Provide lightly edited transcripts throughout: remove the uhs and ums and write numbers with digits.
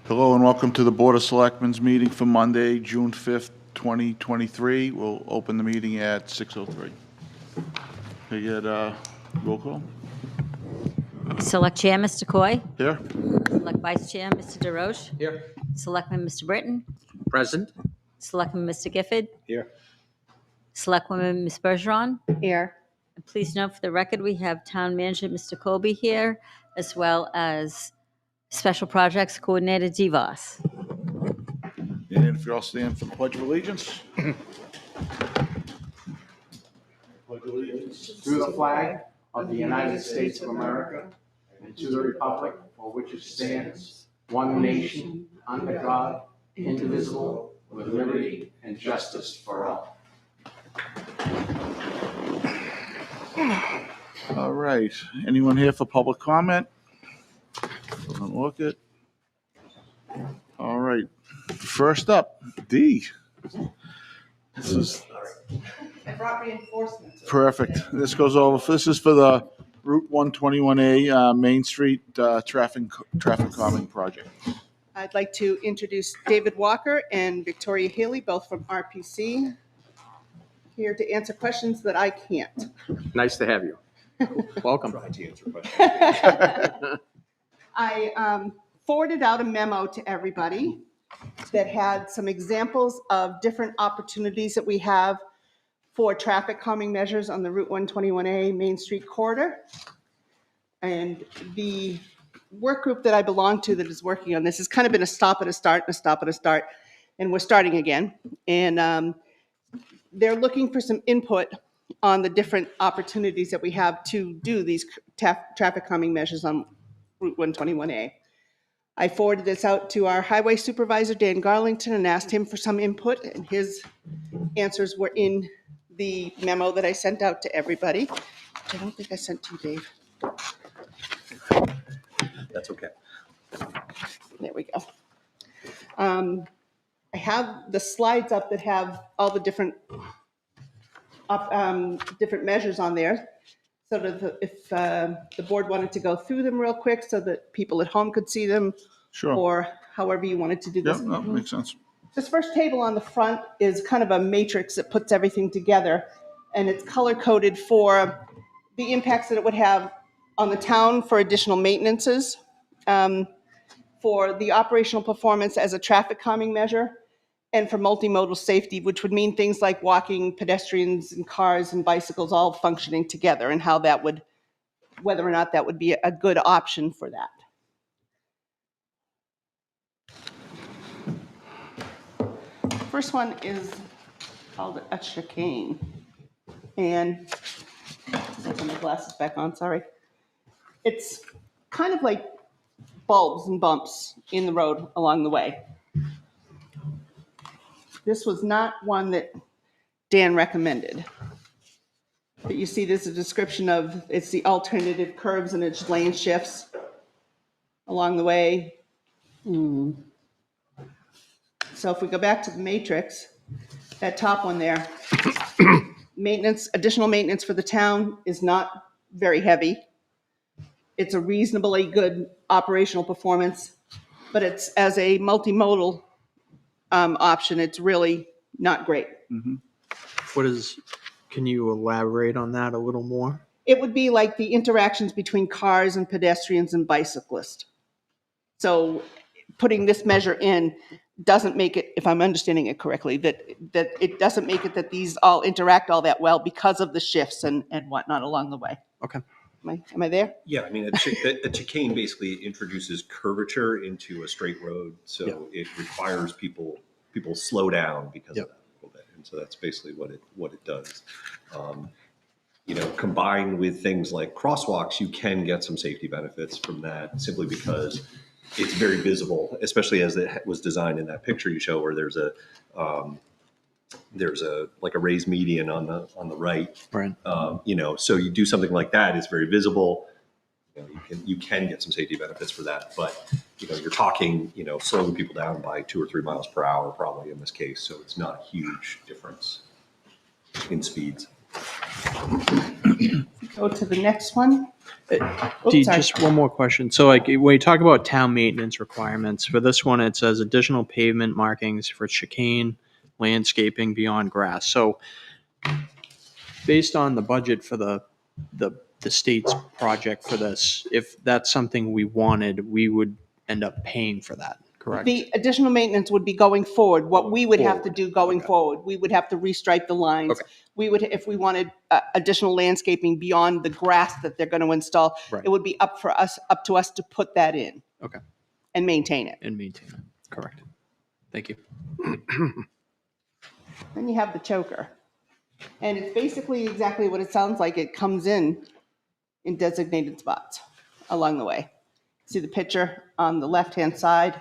Hello and welcome to the Board of Selectmen's meeting for Monday, June 5th, 2023. We'll open the meeting at 6:03. Can I get a roll call? Select Chair, Mr. Coy. Here? Select Vice Chair, Mr. DeRoche. Here. Selectman, Mr. Britton. Present. Selectman, Mr. Gifford. Here. Selectwoman, Ms. Bergeron. Here. And please note for the record, we have Town Manager, Mr. Colby here, as well as Special Projects Coordinator, DeVos. And if you're all stand for the Pledge of Allegiance. Pledge of Allegiance. To the flag of the United States of America and to the republic for which it stands, one nation, under God, indivisible, with liberty and justice for all. All right. Anyone here for public comment? Doesn't look it. All right. First up, D. This is I brought reinforcements. perfect. This goes over. This is for the Route 121A Main Street traffic calming project. I'd like to introduce David Walker and Victoria Haley, both from RPC, here to answer questions that I can't. Nice to have you. Welcome. I forwarded out a memo to everybody that had some examples of different opportunities that we have for traffic calming measures on the Route 121A Main Street corridor. And the work group that I belong to that is working on this has kind of been a stop and a start and a stop and a start, and we're starting again. And they're looking for some input on the different opportunities that we have to do these traffic calming measures on Route 121A. I forwarded this out to our highway supervisor, Dan Garlington, and asked him for some input, and his answers were in the memo that I sent out to everybody, which I don't think I sent to you, Dave. That's okay. There we go. I have the slides up that have all the different different measures on there, so that if the board wanted to go through them real quick so that people at home could see them, Sure. or however you wanted to do Yeah, this. that makes sense. This first table on the front is kind of a matrix that puts everything together, and it's color-coded for the impacts that it would have on the town for additional maintenances, for the operational performance as a traffic calming measure, and for multimodal safety, which would mean things like walking, pedestrians, and cars and bicycles all functioning together, and how that would, whether or not that would be a good option for that. First one is called a chicane. And I'll put my glasses back on, sorry. It's kind of like bulbs and bumps in the road along the way. This was not one that Dan recommended. But you see there's a description of, it's the alternative curves and its lane shifts along the way. So if we go back to the matrix, that top one there, maintenance, additional maintenance for the town is not very heavy. It's a reasonably good operational performance, but it's as a multimodal option, it's really not great. Can you elaborate on that a little more? It would be like the interactions between cars and pedestrians and bicyclists. So putting this measure in doesn't make it, if I'm understanding it correctly, that it doesn't make it that these all interact all that well because of the shifts and whatnot along the way. Okay. Am I there? Yeah, I mean, a chicane basically introduces curvature into a straight road, so it requires people slow down because of that a little bit, and so that's basically what it does. Combined with things like crosswalks, you can get some safety benefits from that simply because it's very visible, especially as it was designed in that picture you show, where there's a like a raised median on the right. Right. So you do something like that, it's very visible. You can get some safety benefits for that, but you're talking slowing people down by 2 or 3 miles per hour probably in this case, so it's not a huge difference in speeds. Go to the next one. Dee, Oops, sorry. just one more question. So, like, when you talk about town maintenance requirements, for this one, it says additional pavement markings for chicane, landscaping beyond grass. So, based on the budget for the state's project for this, if that's something we wanted, we would end up paying for that, correct? The additional maintenance would be going forward. What we would have to Forward. do going Okay. forward, we would have to restripe the lines. Okay. We would, if we wanted additional landscaping beyond the grass that they're going to install, Right. it would be up to us to put that in. Okay. And maintain it. And maintain it. Correct. Thank you. Then you have the choker. And it's basically exactly what it sounds like. It comes in designated spots along the way. See the picture on the left-hand side?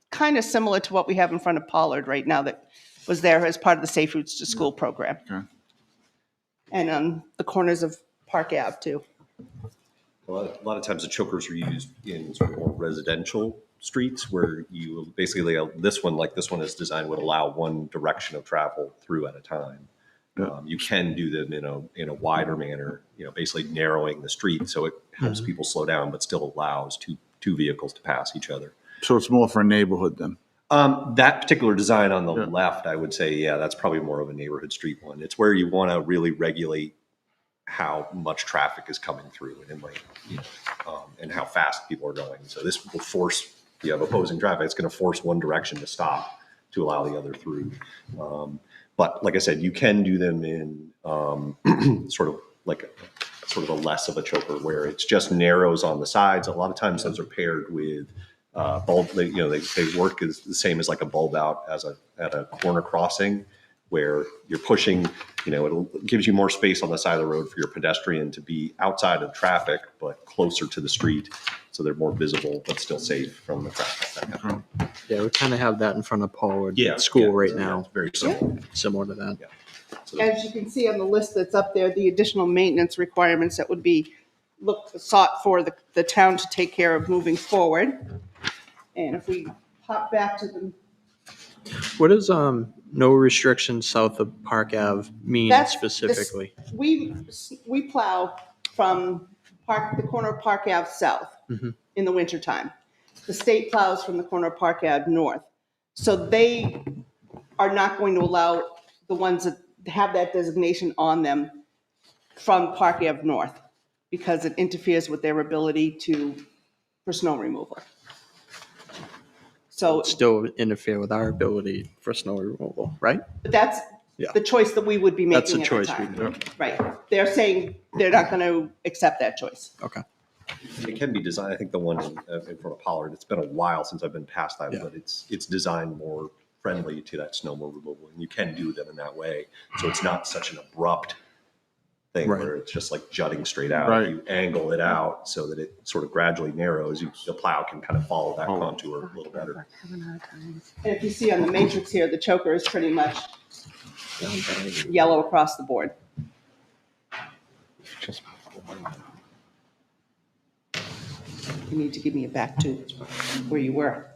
Kind of similar to what we have in front of Pollard right now that was there as part of the Safe Routes to School program. Okay. And on the corners of Park Ave too. A lot of times the chokers are used in sort of more residential streets where you basically, this one is designed, would allow one direction of travel through at a time. Yeah. You can do them in a wider manner, basically narrowing the street so it helps people slow down, but still allows two vehicles to pass each other. So it's more for a neighborhood then? That particular design on the Yeah. left, I would say, yeah, that's probably more of a neighborhood street one. It's where you want to really regulate how much traffic is coming through and how fast people are going. So this will force, you have opposing traffic, it's going to force one direction to stop to allow the other through. But like I said, you can do them in sort of a less of a choker where it's just narrows on the sides. A lot of times those are paired with bulb. They work as the same as like a bulb out at a corner crossing where you're pushing. It gives you more space on the side of the road for your pedestrian to be outside of traffic but closer to the street, so they're more visible but still safe from the traffic. Yeah, we kind of have that in front of Pollard Yeah, School yeah, right yeah, now, it's very simple. similar to that. Yeah. So As you can see on the list that's up there, the additional maintenance requirements that would be sought for the town to take care of moving forward. And if we hop back to the What does no restrictions south of Park Ave mean That's specifically? We plow from the corner of Park Ave south in the wintertime. The state plows from the corner of Park Ave north. So they are not going to allow the ones that have that designation on them from Park Ave north because it interferes with their ability for snow removal. So Still interfere with our ability for snow removal, right? that's Yeah. the choice that we would be That's making the at the choice we time. do. Right. They're saying they're not going to accept that choice. Okay. it can be designed. I think the one in front of Pollard. It's been a while since I've been past that, Yeah. but it's designed more friendly to that snow removal, and you can do them in that way. So it's not such an abrupt thing Right. where it's just like jutting straight out. Right. You angle it out so that it sort of gradually narrows. The plow can kind of follow that contour a little better. And if you see on the matrix here, the choker is pretty much yellow across the board. You need to give me a back to where you were.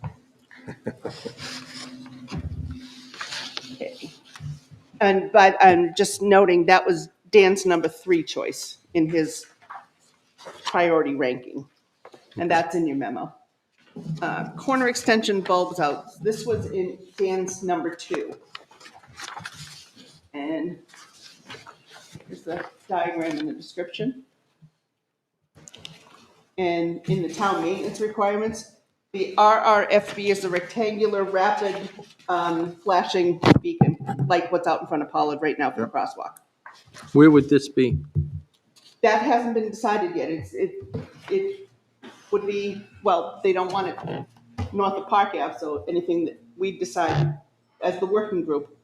Okay. But I'm just noting that was Dan's number 3 choice in his priority ranking. And that's in your memo. Corner extension bulbs out. This was in Dan's number 2. And here's the diagram in the description. And in the town maintenance requirements, the RRFB is a rectangular rapid flashing beacon, like what's out in front of Pollard right now for the crosswalk. Where would this be? That hasn't been decided yet. It would be, well, they don't want it north of Park Ave, so anything that we decide as the working group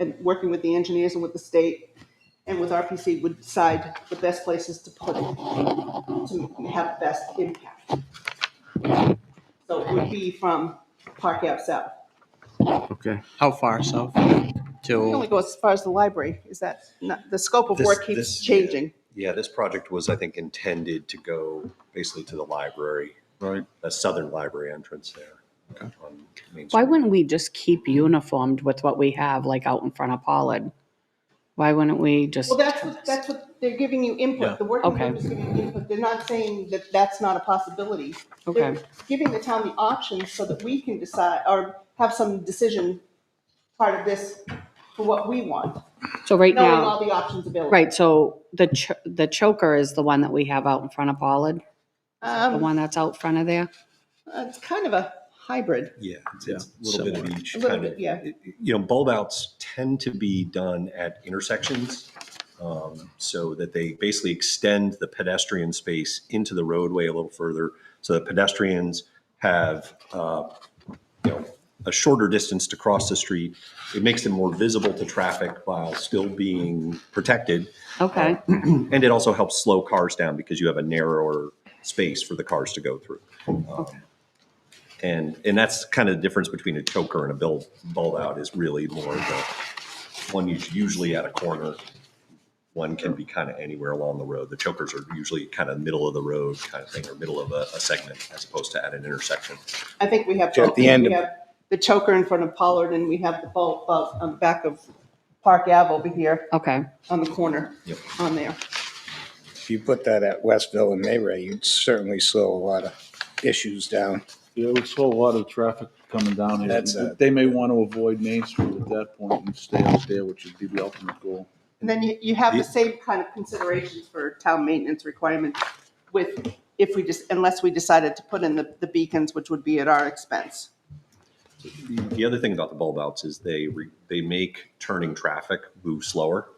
and working with the engineers and with the state and with RPC would decide the best places to put it to have best impact. So it would be from Park Ave south. Okay. How far south? We only Till go as far as the library. Is that not, the scope of work keeps changing. Yeah, this project was, I think, intended to go basically to the library, Right. the southern library entrance there. on Main Why Street. wouldn't we just keep uniformed with what we have, like out in front of Pollard? Why wouldn't we just? Well, that's what they're giving you Yeah. input. The working Okay. group is giving you input. They're not saying that that's not a possibility. Okay. They're giving the town the options so that we can decide or have some decision part of this for what we want, So right knowing now, all the options available. right, so the choker is the one that we have out in front of Pollard? The one that's out front of there? It's kind of a hybrid. Yeah, it's a little bit of each. A little kind bit, of, yeah. You know, bulb outs tend to be done at intersections, so that they basically extend the pedestrian space into the roadway a little further, so that pedestrians have, you know, a shorter distance to cross the street. It makes them more visible to traffic while still being protected. Okay, And it also helps slow cars down because you have a narrower space for the cars to go through. And that's kind of the difference between a choker and a bulb out is really more the one is usually at a corner. One can be kind of anywhere along the road. The chokers are usually kind of middle of the road kind of thing, or middle of a segment as opposed to at an intersection. I think we have So at both. the end We of- have the choker in front of Pollard and we have the bulb on the back of Park Ave over here okay. on the corner Yep. on there. If you put that at Westville and Mayray, you'd certainly slow a lot of issues down. Yeah, we saw a lot of traffic coming down here. That's They may want to avoid Main Street at that point and stay out there, which would be the ultimate goal. And then you have the same kind of considerations for town maintenance requirements with, unless we decided to put in the beacons, which would be at our expense. The other thing about the bulb outs is they make turning traffic move slower.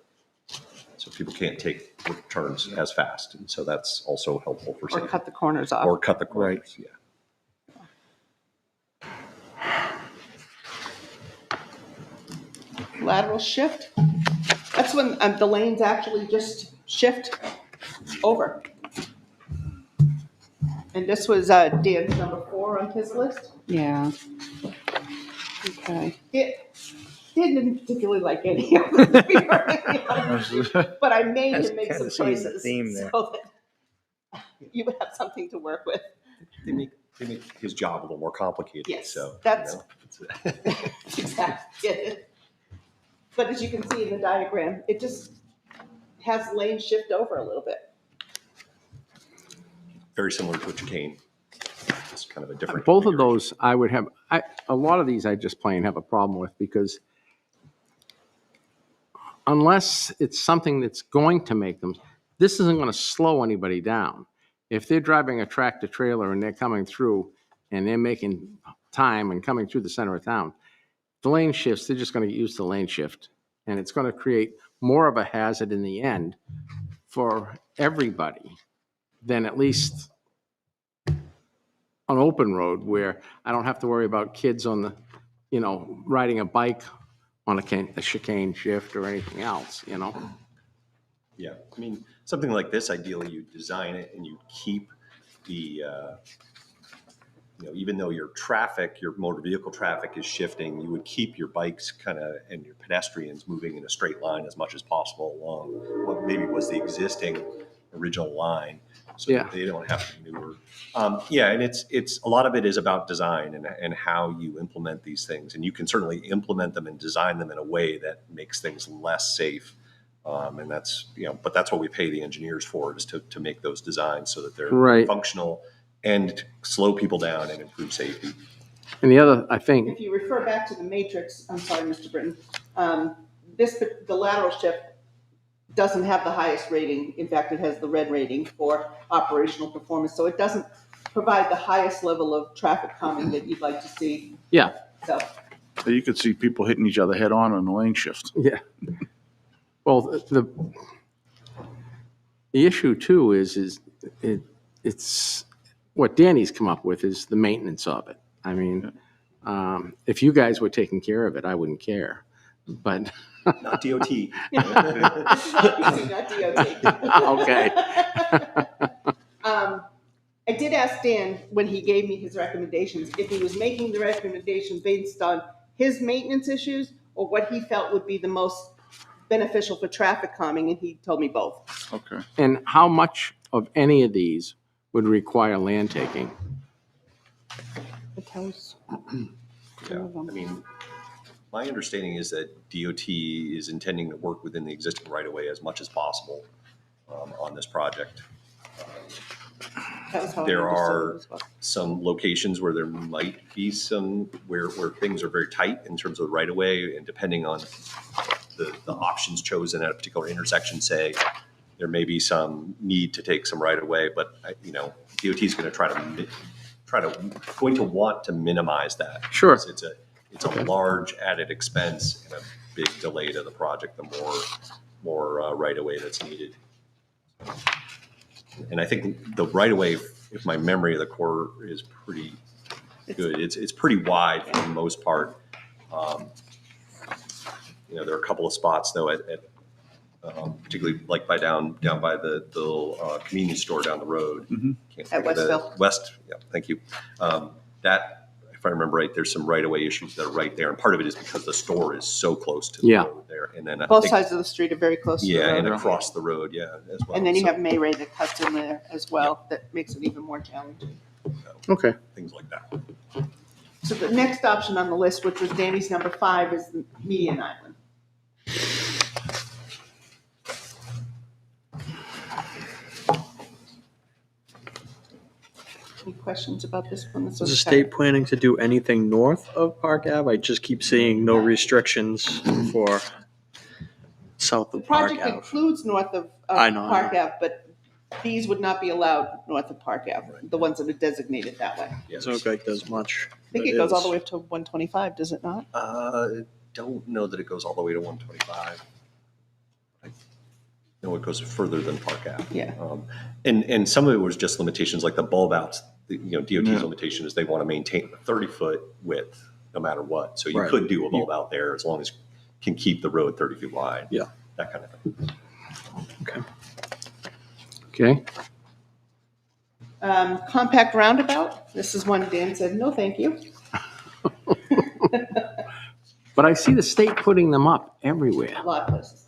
So people can't take turns as fast. And so that's also helpful for Or safety. cut the corners off. Or cut the corners, yeah. Lateral shift, that's when the lanes actually just shift over. And this was Dan's number 4 on his list. Yeah. Okay. Dan didn't particularly like any of them, to be perfectly honest. But I made That's him make kinda some seems the choices theme there. so that you would have something to work with. They make his job a little more complicated. Yes, So, that's- you know, Exactly. But as you can see in the diagram, it just has lane shift over a little bit. very similar to a chicane. It's kind of a different. Both of configuration. those I would have, a lot of these I just plain have a problem with because unless it's something that's going to make them, this isn't going to slow anybody down. If they're driving a tractor trailer and they're coming through and they're making time and coming through the center of town, the lane shifts, they're just going to get used to lane shift. And it's going to create more of a hazard in the end for everybody than at least an open road where I don't have to worry about kids on the, riding a bike on a chicane shift or anything else, Yeah, I mean, something like this, ideally you design it and you keep the, even though your motor vehicle traffic is shifting, you would keep your bikes and your pedestrians moving in a straight line as much as possible along what maybe was the existing original line, so Yeah. that they don't have to maneuver. And it's a lot of it is about design and how you implement these things, and you can certainly implement them and design them in a way that makes things less safe. And that's, but that's what we pay the engineers for, is to make those designs so that they're Right. functional and slow people down and improve safety. And the other, I think, If you refer back to the matrix, I'm sorry, Mr. Britton, the lateral shift doesn't have the highest rating. In fact, it has the red rating for operational performance. So it doesn't provide the highest level of traffic calming that you'd like to see. yeah, So So you could see people hitting each other head on the lane shift. yeah. Well, the issue too is it's what Danny's come up with is the maintenance of it. I mean, if you guys were taking care of it, I wouldn't care. But Not DOT. this is not PC, not DOT. Okay. I did ask Dan when he gave me his recommendations, if he was making the recommendation based on his maintenance issues or what he felt would be the most beneficial for traffic calming, and he told me both. Okay. and how much of any of these would require land taking? It tells. Yeah, I mean, my understanding is that DOT is intending to work within the existing right-of-way as much as possible on this project. That was how I There understood are it as well. some locations where there might be some, where things are very tight in terms of the right-of-way, and depending on the options chosen at a particular intersection, say, there may be some need to take some right-of-way, but, DOT is going to going to want to minimize that. Sure. Because it's a large added expense and a big delay to the project, the more right-of-way that's needed. And I think the right-of-way, if my memory of the core is pretty good, it's pretty wide for the most part. There are a couple of spots though at particularly like down by the little convenience store down the road. Can't At think of Westville. Yeah, thank you. That, if I remember right, there's some right-of-way issues that are right there, and part of it is because the store is so close to the road there, and then I Both think- sides of the street are very close to the Yeah, road. and across the road, yeah, as well. And then you So, have May Ray that cuts in there as well. That makes it even more challenging. Okay. things like that. So the next option on the list, which was Danny's number 5, is the median island. Any questions about this one? This Is was the kind state planning to do anything north of Park Ave? I just keep seeing no restrictions for south The of Park project Ave. includes north of I know. Park Ave, but these would not be allowed north of Park Ave, the ones that are designated that way. Yeah, Doesn't look like there's much. I think it goes all the way up to 125, does it not? don't know that it goes all the way to 125. I know it goes further than Park Ave. Yeah. And some of it was just limitations, like the bulb outs. DOT's Yeah. limitation is they want to maintain a 30-foot width no matter what. So you Right. could do a bulb out there as long as you can keep the road 30 feet wide. Yeah. That kind of thing. Okay. Compact roundabout, this is one Dan said, no, thank you. But I see the state putting them up everywhere. A lot of places.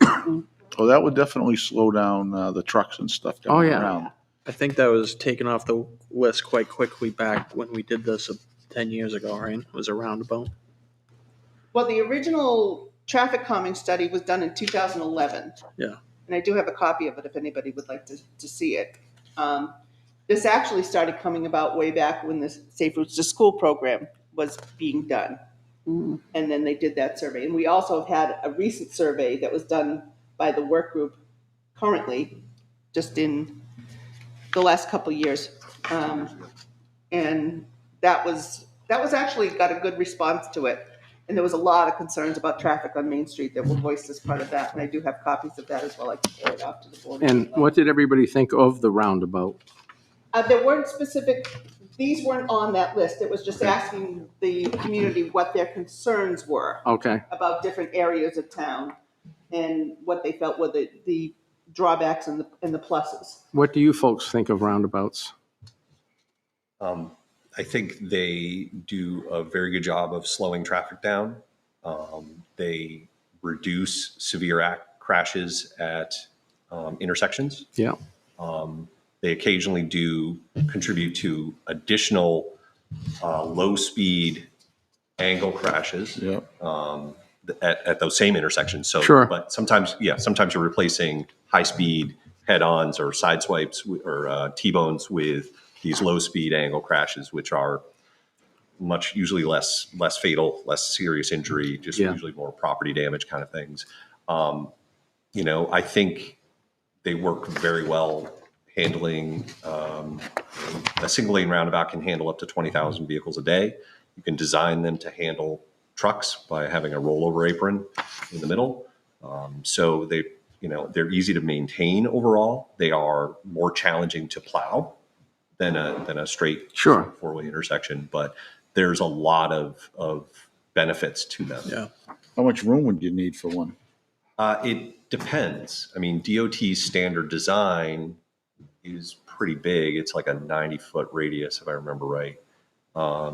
Well, that would definitely slow down the trucks and stuff Oh, going yeah. around. I think that was taken off the list quite quickly back when we did this 10 years ago, right? It was a roundabout. Well, the original traffic calming study was done in 2011. Yeah. And I do have a copy of it if anybody would like to see it. This actually started coming about way back when the Safe Routes to School program was being done. And then they did that survey. And we also have had a recent survey that was done by the work group currently, just in the last couple of years. And that was actually got a good response to it. And there was a lot of concerns about traffic on Main Street that were voiced as part of that. And I do have copies of that as well. I can forward it off to the board. And what did everybody think of the roundabout? There weren't these weren't on that list. It was just asking the community what their concerns were Okay. about different areas of town and what they felt were the drawbacks and the pluses. What do you folks think of roundabouts? I think they do a very good job of slowing traffic down. They reduce severe crashes at intersections. Yeah. They occasionally do contribute to additional low-speed angle crashes Yeah. at those same intersections. So, Sure. But sometimes you're replacing high-speed head-ons or side swipes or T-bones with these low-speed angle crashes, which are usually less fatal, less serious injury, just Yeah. usually more property damage kind of things. I think they work very well handling a single lane roundabout can handle up to 20,000 vehicles a day. You can design them to handle trucks by having a rollover apron in the middle. So they're easy to maintain overall. They are more challenging to plow than a straight Sure. four-way intersection, but there's a lot of benefits to them. Yeah. How much room would you need for one? It depends. I mean, DOT's standard design is pretty big. It's like a 90-foot radius, if I remember right, or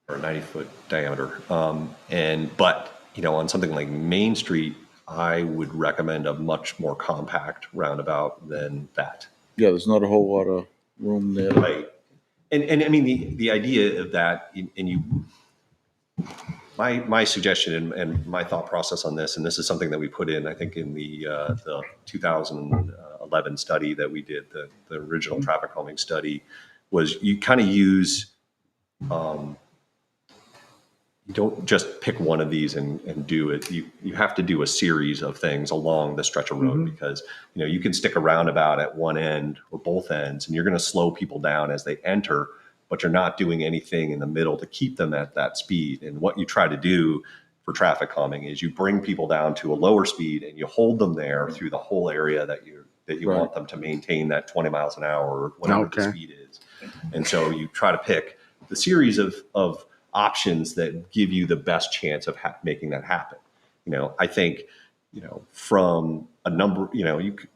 a 90-foot diameter. But on something like Main Street, I would recommend a much more compact roundabout than that. Yeah, there's not a whole lot of room there. Right. And I mean, the idea of that, and you, my suggestion and my thought process on this, and this is something that we put in, I think, in the 2011 study that we did, the original traffic calming study, was you kind of use, you don't just pick one of these and do it. You have to do a series of things along the stretch of road because, you can stick a roundabout at one end or both ends and you're going to slow people down as they enter, but you're not doing anything in the middle to keep them at that speed. And what you try to do for traffic calming is you bring people down to a lower speed and you hold them there through the whole area that you Right. want them to maintain that 20 miles an hour or whatever the speed is. And so you try to pick the series of options that give you the best chance of making that happen. I think, from a number,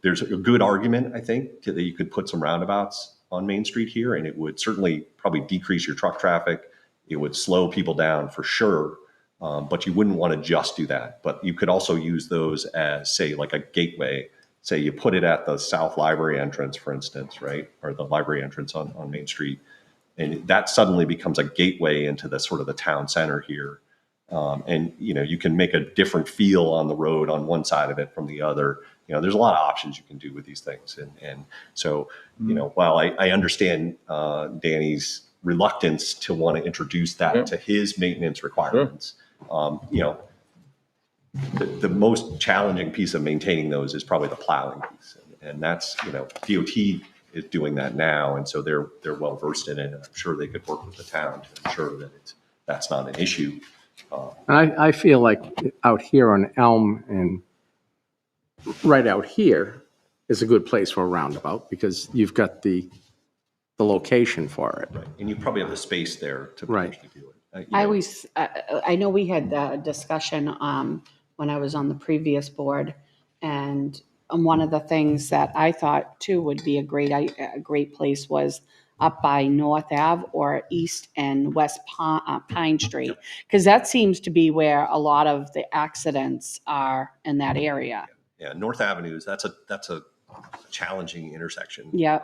there's a good argument, I think, that you could put some roundabouts on Main Street here, and it would certainly probably decrease your truck traffic. It would slow people down for sure, but you wouldn't want to just do that. But you could also use those as, say, like a gateway. Say you put it at the South Library entrance, for instance, right? Or the library entrance on Main Street. And that suddenly becomes a gateway into the sort of the town center here. And, you can make a different feel on the road on one side of it from the other. There's a lot of options you can do with these things. And so, while I understand Danny's reluctance to want to introduce that to his maintenance requirements, the most challenging piece of maintaining those is probably the plowing piece. And that's, DOT is doing that now, and so they're well versed in it, and I'm sure they could work with the town to ensure that that's not an issue. And I feel like out here on Elm and right out here is a good place for a roundabout because you've got the location for it. Right, and you probably have the space there to Right. potentially do it. I know we had a discussion when I was on the previous board, and one of the things that I thought too would be a great place was up by North Ave or East and West Pine Street, because that seems to be where a lot of the accidents are in that area. Yeah, North Avenues, that's a challenging intersection. Yeah.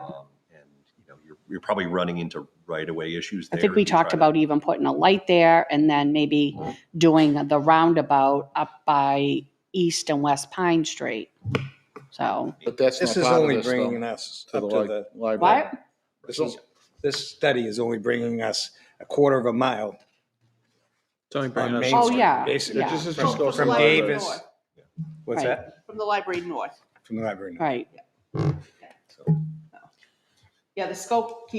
And you're probably running into right-of-way issues there. I think we talked about even putting a light there and then maybe doing the roundabout up by East and West Pine Street. So, But that's This not is part of only this, bringing though, us to up the to the, library. what? this study is only bringing us a quarter of a mile. It's only bringing on us- Main Oh, Street, yeah, Basically. yeah. This is From- just goes from to the library. Davis. North. What's Right. that? From the library north. From the library. Right. Yeah, the scope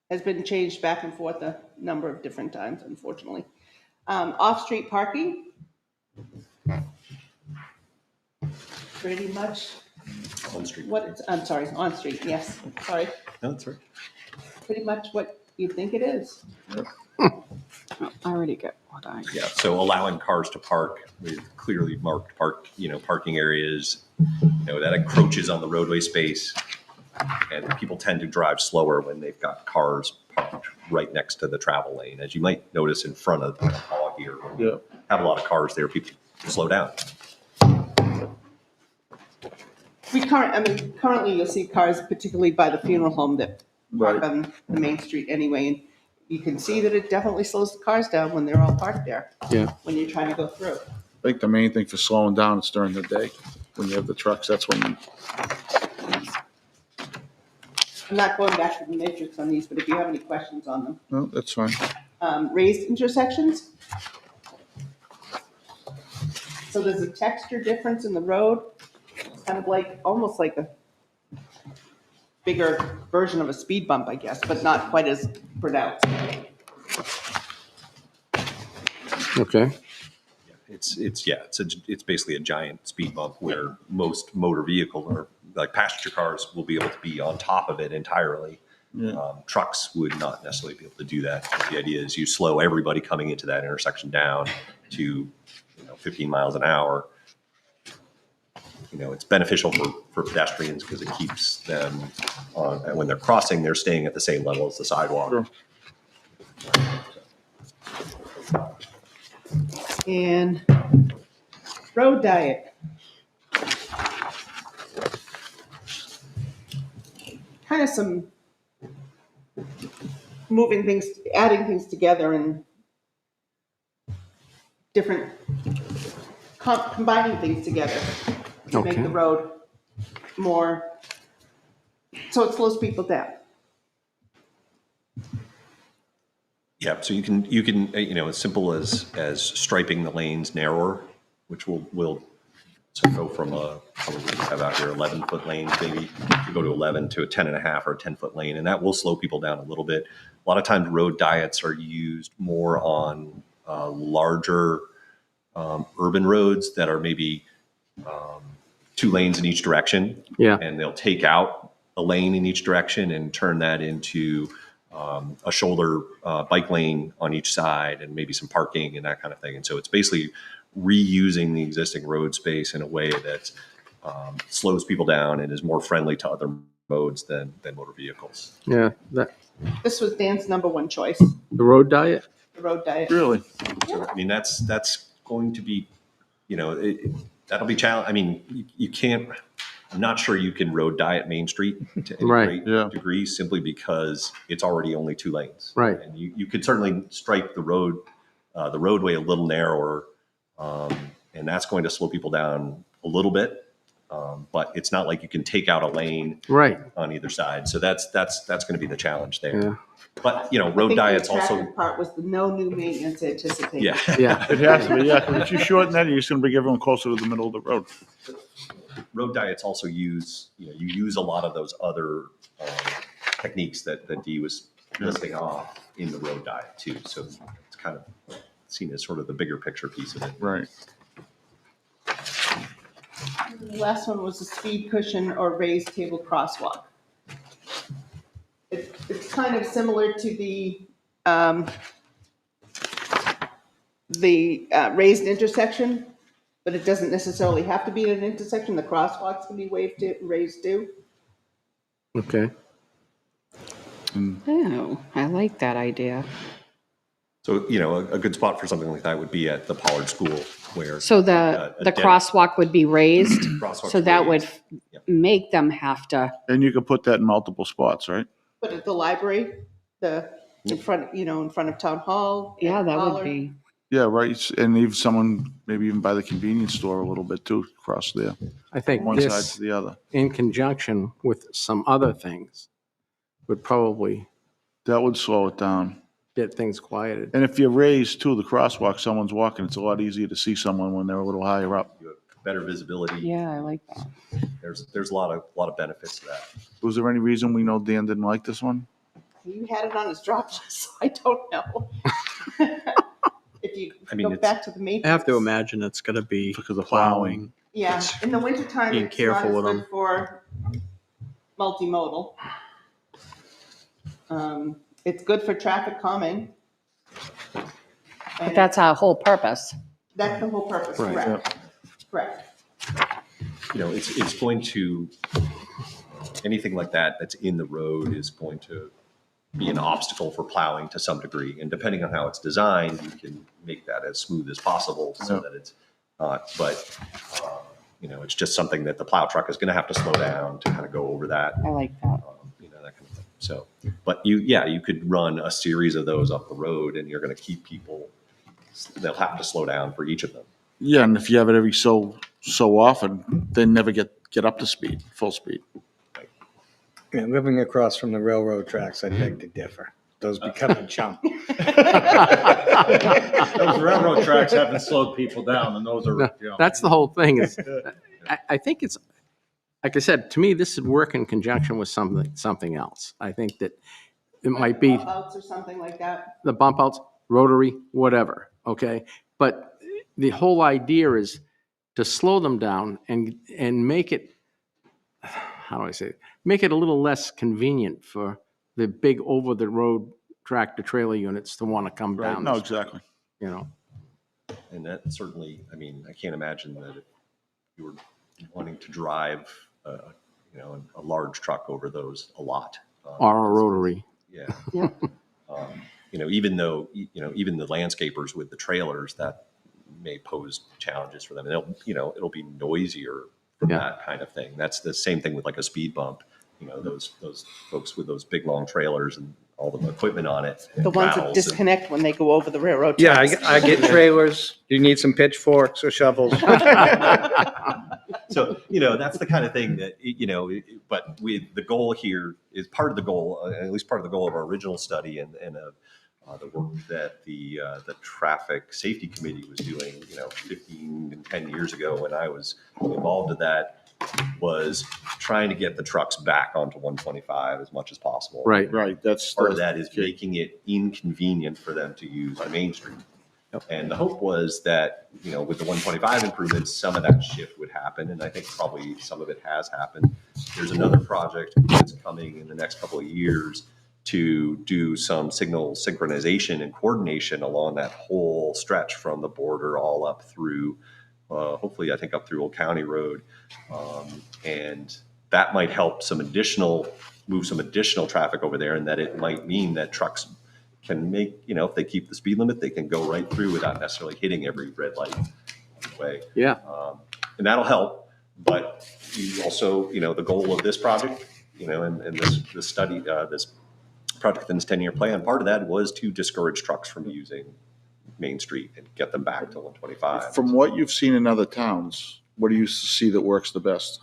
has been changed back and forth a number of different times, unfortunately. Off-street parking. Pretty much On street. on street, yes, sorry. No, that's right. Pretty much what you think it is. I already get what I. Yeah, so allowing cars to park with clearly marked parking areas, that encroaches on the roadway space. And people tend to drive slower when they've got cars parked right next to the travel lane. As you might notice in front of the hall here, when you have a lot of cars there, people slow down. Currently you'll see cars, particularly by the funeral home, that park Right. on the main street anyway. And you can see that it definitely slows the cars down when they're all parked there. Yeah. When you're trying to go through. I think the main thing for slowing down is during the day. When you have the trucks, that's when I'm not going back to the matrix on these, but if you have any questions on them. no, that's fine. Raised intersections. So there's a texture difference in the road. It's kind of almost like a bigger version of a speed bump, I guess, but not quite as pronounced. Okay. It's basically a giant speed bump where most motor vehicles or like passenger cars will be able to be on top of it entirely. Trucks would not necessarily be able to do that. The idea is you slow everybody coming into that intersection down to 15 miles an hour. It's beneficial for pedestrians because it keeps them on, and when they're crossing, they're staying at the same level as the sidewalk. Sure. And road diet. Kind of some moving things, adding things together and different, combining things together to make Okay. the road more, so it slows people down. Yeah, so you can, as simple as striping the lanes narrower, which will so go from probably we have out here 11-foot lanes, maybe you go to 11 to a 10.5 or a 10-foot lane, and that will slow people down a little bit. A lot of times road diets are used more on larger urban roads that are maybe 2 lanes in each direction. Yeah. And they'll take out a lane in each direction and turn that into a shoulder bike lane on each side and maybe some parking and that kind of thing. And so it's basically reusing the existing road space in a way that slows people down and is more friendly to other modes than motor vehicles. Yeah. This was Dan's number one choice, The road diet? the road diet. Really? So, I mean, that's going to be, that'll be challenge. I mean, you can't. I'm not sure you can road diet Main Street to any Right. great degree simply because it's already only 2 lanes. Right. And you could certainly stripe the roadway a little narrower, and that's going to slow people down a little bit. But it's not like you can take out a lane Right. on either side. So that's going to be the challenge there. Yeah. But I road think diets the also. attractive part was the no new maintenance anticipated. Yeah. Yeah. It has to be, yeah, 'cause if you shorten that, you're just gonna bring everyone closer to the middle of the road. Road diets also use, you use a lot of those other techniques that Dee was listing off in the road diet too. So it's kind of seen as sort of the bigger picture piece of it. Right. The last one was a speed cushion or raised table crosswalk. It's kind of similar to the raised intersection, but it doesn't necessarily have to be at an intersection. The crosswalks can be raised too. Okay. Oh, I like that idea. So, a good spot for something like that would be at the Pollard School where. So the crosswalk would be raised, Crosswalk's so that would raised. Yep. make them have to, And you could put that in multiple spots, right? But at the library, in front of town hall. yeah, at that would Pollard. be, Yeah, right. And even someone, maybe even by the convenience store a little bit too, across there, I think one side this, to the other. in conjunction with some other things, would probably That would slow it down. get things quieted. And if you raise too the crosswalk, someone's walking, it's a lot easier to see someone when they're a little higher up. You have better visibility. yeah, I like that. There's a lot of benefits to that. Was there any reason we know Dan didn't like this one? He had it on his drop list, so I don't know. If you I mean, go back to the maintenance. I have to imagine it's gonna be Because of plowing. Yeah, in the wintertime, being it's careful not as with good them. for multimodal. It's good for traffic calming. But And that's our whole purpose. that's the whole purpose, Right. correct? Correct. It's going to, anything like that's in the road is going to be an obstacle for plowing to some degree. And depending on how it's designed, you can make that as smooth as possible so that it's not, but, it's just something that the plow truck is going to have to slow down to kind of go over that, I like that. that kind of thing. So, but you could run a series of those up the road and you're going to keep people, they'll have to slow down for each of them. Yeah, and if you have it every so often, they never get up to speed, full speed. Yeah, living across from the railroad tracks, I beg to differ. Those become a chunk. Those railroad tracks haven't slowed people down, and those are, That's the whole thing. Is I think it's, like I said, to me, this would work in conjunction with something else. I think that it might be Bump outs or something like that. the bump outs, rotary, whatever, okay? But the whole idea is to slow them down and make it, how do I say it? Make it a little less convenient for the big over-the-road tractor-trailer units to want to come Right? down. No, this, exactly. you know? And that certainly, I mean, I can't imagine that if you were wanting to drive, a large truck over those a lot. Or a rotary. Yeah. Yeah. Even though, even the landscapers with the trailers, that may pose challenges for them. And it'll be noisier from Yeah. that kind of thing. That's the same thing with like a speed bump. Those folks with those big long trailers and all the equipment on it. The ones that rattles and- disconnect when they go over the railroad Yeah, tracks. I get trailers. You need some pitchforks or shovels. So, that's the kind of thing that, but the goal here is part of the goal, at least part of the goal of our original study and the work that the traffic safety committee was doing, 15 and 10 years ago when I was involved in that, was trying to get the trucks back onto 125 as much as possible. Right. Right, that's. Part of that is making it inconvenient for them to use Main Street. And the hope was that, with the 125 improvements, some of that shift would happen. And I think probably some of it has happened. There's another project that's coming in the next couple of years to do some signal synchronization and coordination along that whole stretch from the border all up through, hopefully, I think up through Old County Road. And that might help move some additional traffic over there, and that it might mean that trucks can make, if they keep the speed limit, they can go right through without necessarily hitting every red light on the way. Yeah. And that'll help. But you also, the goal of this project, and this study, this project in this 10-year plan, part of that was to discourage trucks from using Main Street and get them back to 125. From what you've seen in other towns, what do you see that works the best?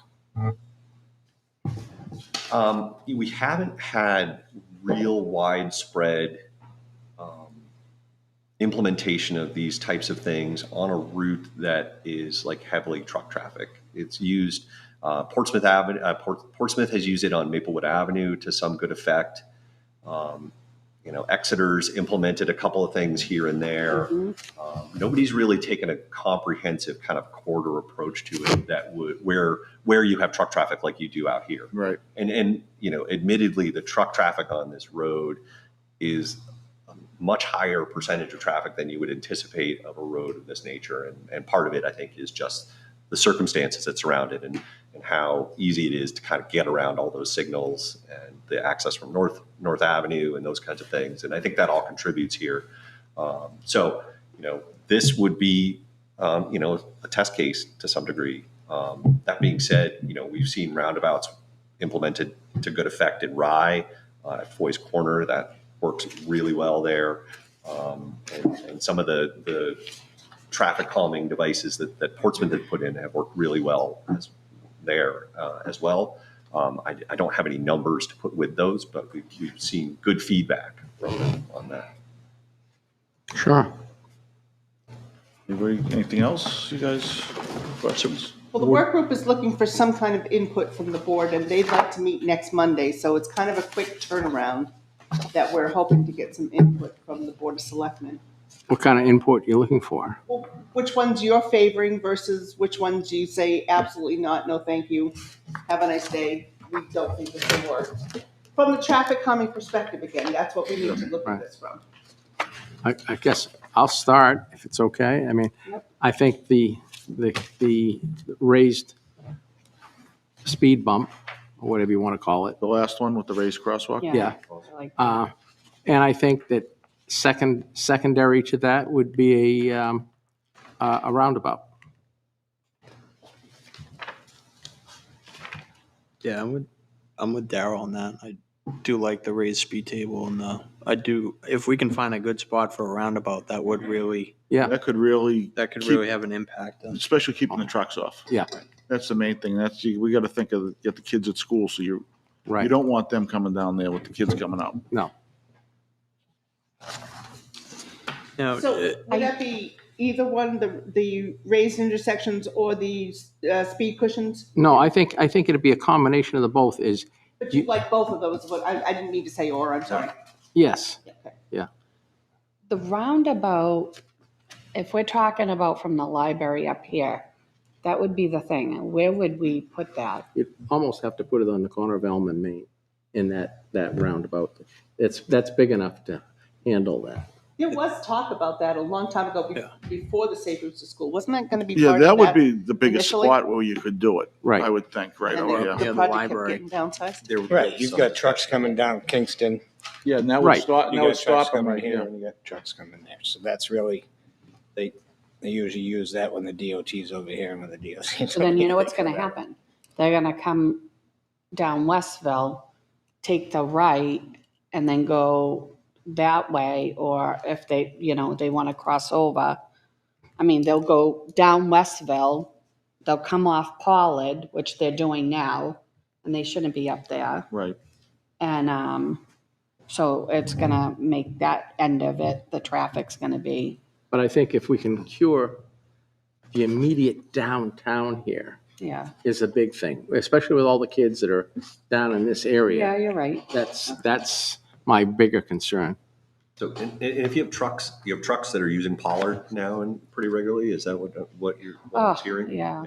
We haven't had real widespread implementation of these types of things on a route that is like heavily truck traffic. It's used, Portsmouth Avenue, Portsmouth has used it on Maplewood Avenue to some good effect. Exeter's implemented a couple of things here and there. Nobody's really taken a comprehensive kind of corridor approach to it that would where you have truck traffic like you do out here. Right. And admittedly, the truck traffic on this road is a much higher percentage of traffic than you would anticipate of a road of this nature. And part of it, I think, is just the circumstances that surround it and how easy it is to kind of get around all those signals and the access from North Avenue and those kinds of things. And I think that all contributes here. So, this would be, a test case to some degree. That being said, we've seen roundabouts implemented to good effect in Rye, at Foy's Corner. That works really well there. And some of the traffic calming devices that Portsmouth had put in have worked really well there as well. I don't have any numbers to put with those, but we've seen good feedback from them on that. Sure. Anybody, anything else? You guys, questions? Well, the work group is looking for some kind of input from the board, and they'd like to meet next Monday, so it's kind of a quick turnaround that we're hoping to get some input from the Board of Selectmen. What kind of input you're looking for? Well, which ones you're favoring versus which ones you say absolutely not, no thank you, have a nice day, we don't think this will work. From the traffic calming perspective again, that's what we need to look at this from. I guess I'll start if it's okay. I mean, Yep. I think the raised speed bump, or whatever you want to call it. The last one with the raised crosswalk? Yeah. I like And I think that secondary to that would be a roundabout. Yeah, I'm with Daryl on that. I do like the raised speed table and if we can find a good spot for a roundabout, that would really, Yeah. That could really, really have an impact. especially keeping the trucks off. Yeah. That's the main thing. We got to think of, get the kids at school, so you Right. don't want them coming down there with the kids coming out. No. Now, So would that be either one, the raised intersections or the speed cushions? No, I think it'd be a combination of the both is, But you like both of those, but I didn't mean to say or, I'm sorry. yes. Okay. the roundabout, if we're talking about from the library up here, that would be the thing. Where would we put that? You'd almost have to put it on the corner of Elm and Main in that roundabout. That's big enough to handle that. There was talk about that a long time ago before the Safe Routes to School. Wasn't that going to be Yeah, part that of would be the biggest initially? spot where you could do it. Right. I would think, right And over then here. the Yeah, the project library. kept getting downsized? Right, you've got trucks coming down Kingston. Yeah, now Right. it's stop, You now got it's trucks stopping coming right here here. and you got trucks coming there. So that's really, they usually use that when the DOT's over here and when the DOT's So over then you know here, what's they gonna come back. happen? They're gonna come down Westville, take the right, and then go that way, or if they, they want to cross over. I mean, they'll go down Westville, they'll come off Pollard, which they're doing now, and they shouldn't be up there. Right. And so it's gonna make that end of it, the traffic's gonna be, But I think if we can cure the immediate downtown here yeah. is a big thing, especially with all the kids that are down in this Yeah, area. you're right. That's my bigger concern. So, and if you have trucks that are using Pollard now and pretty regularly, is that what I was hearing? Yeah.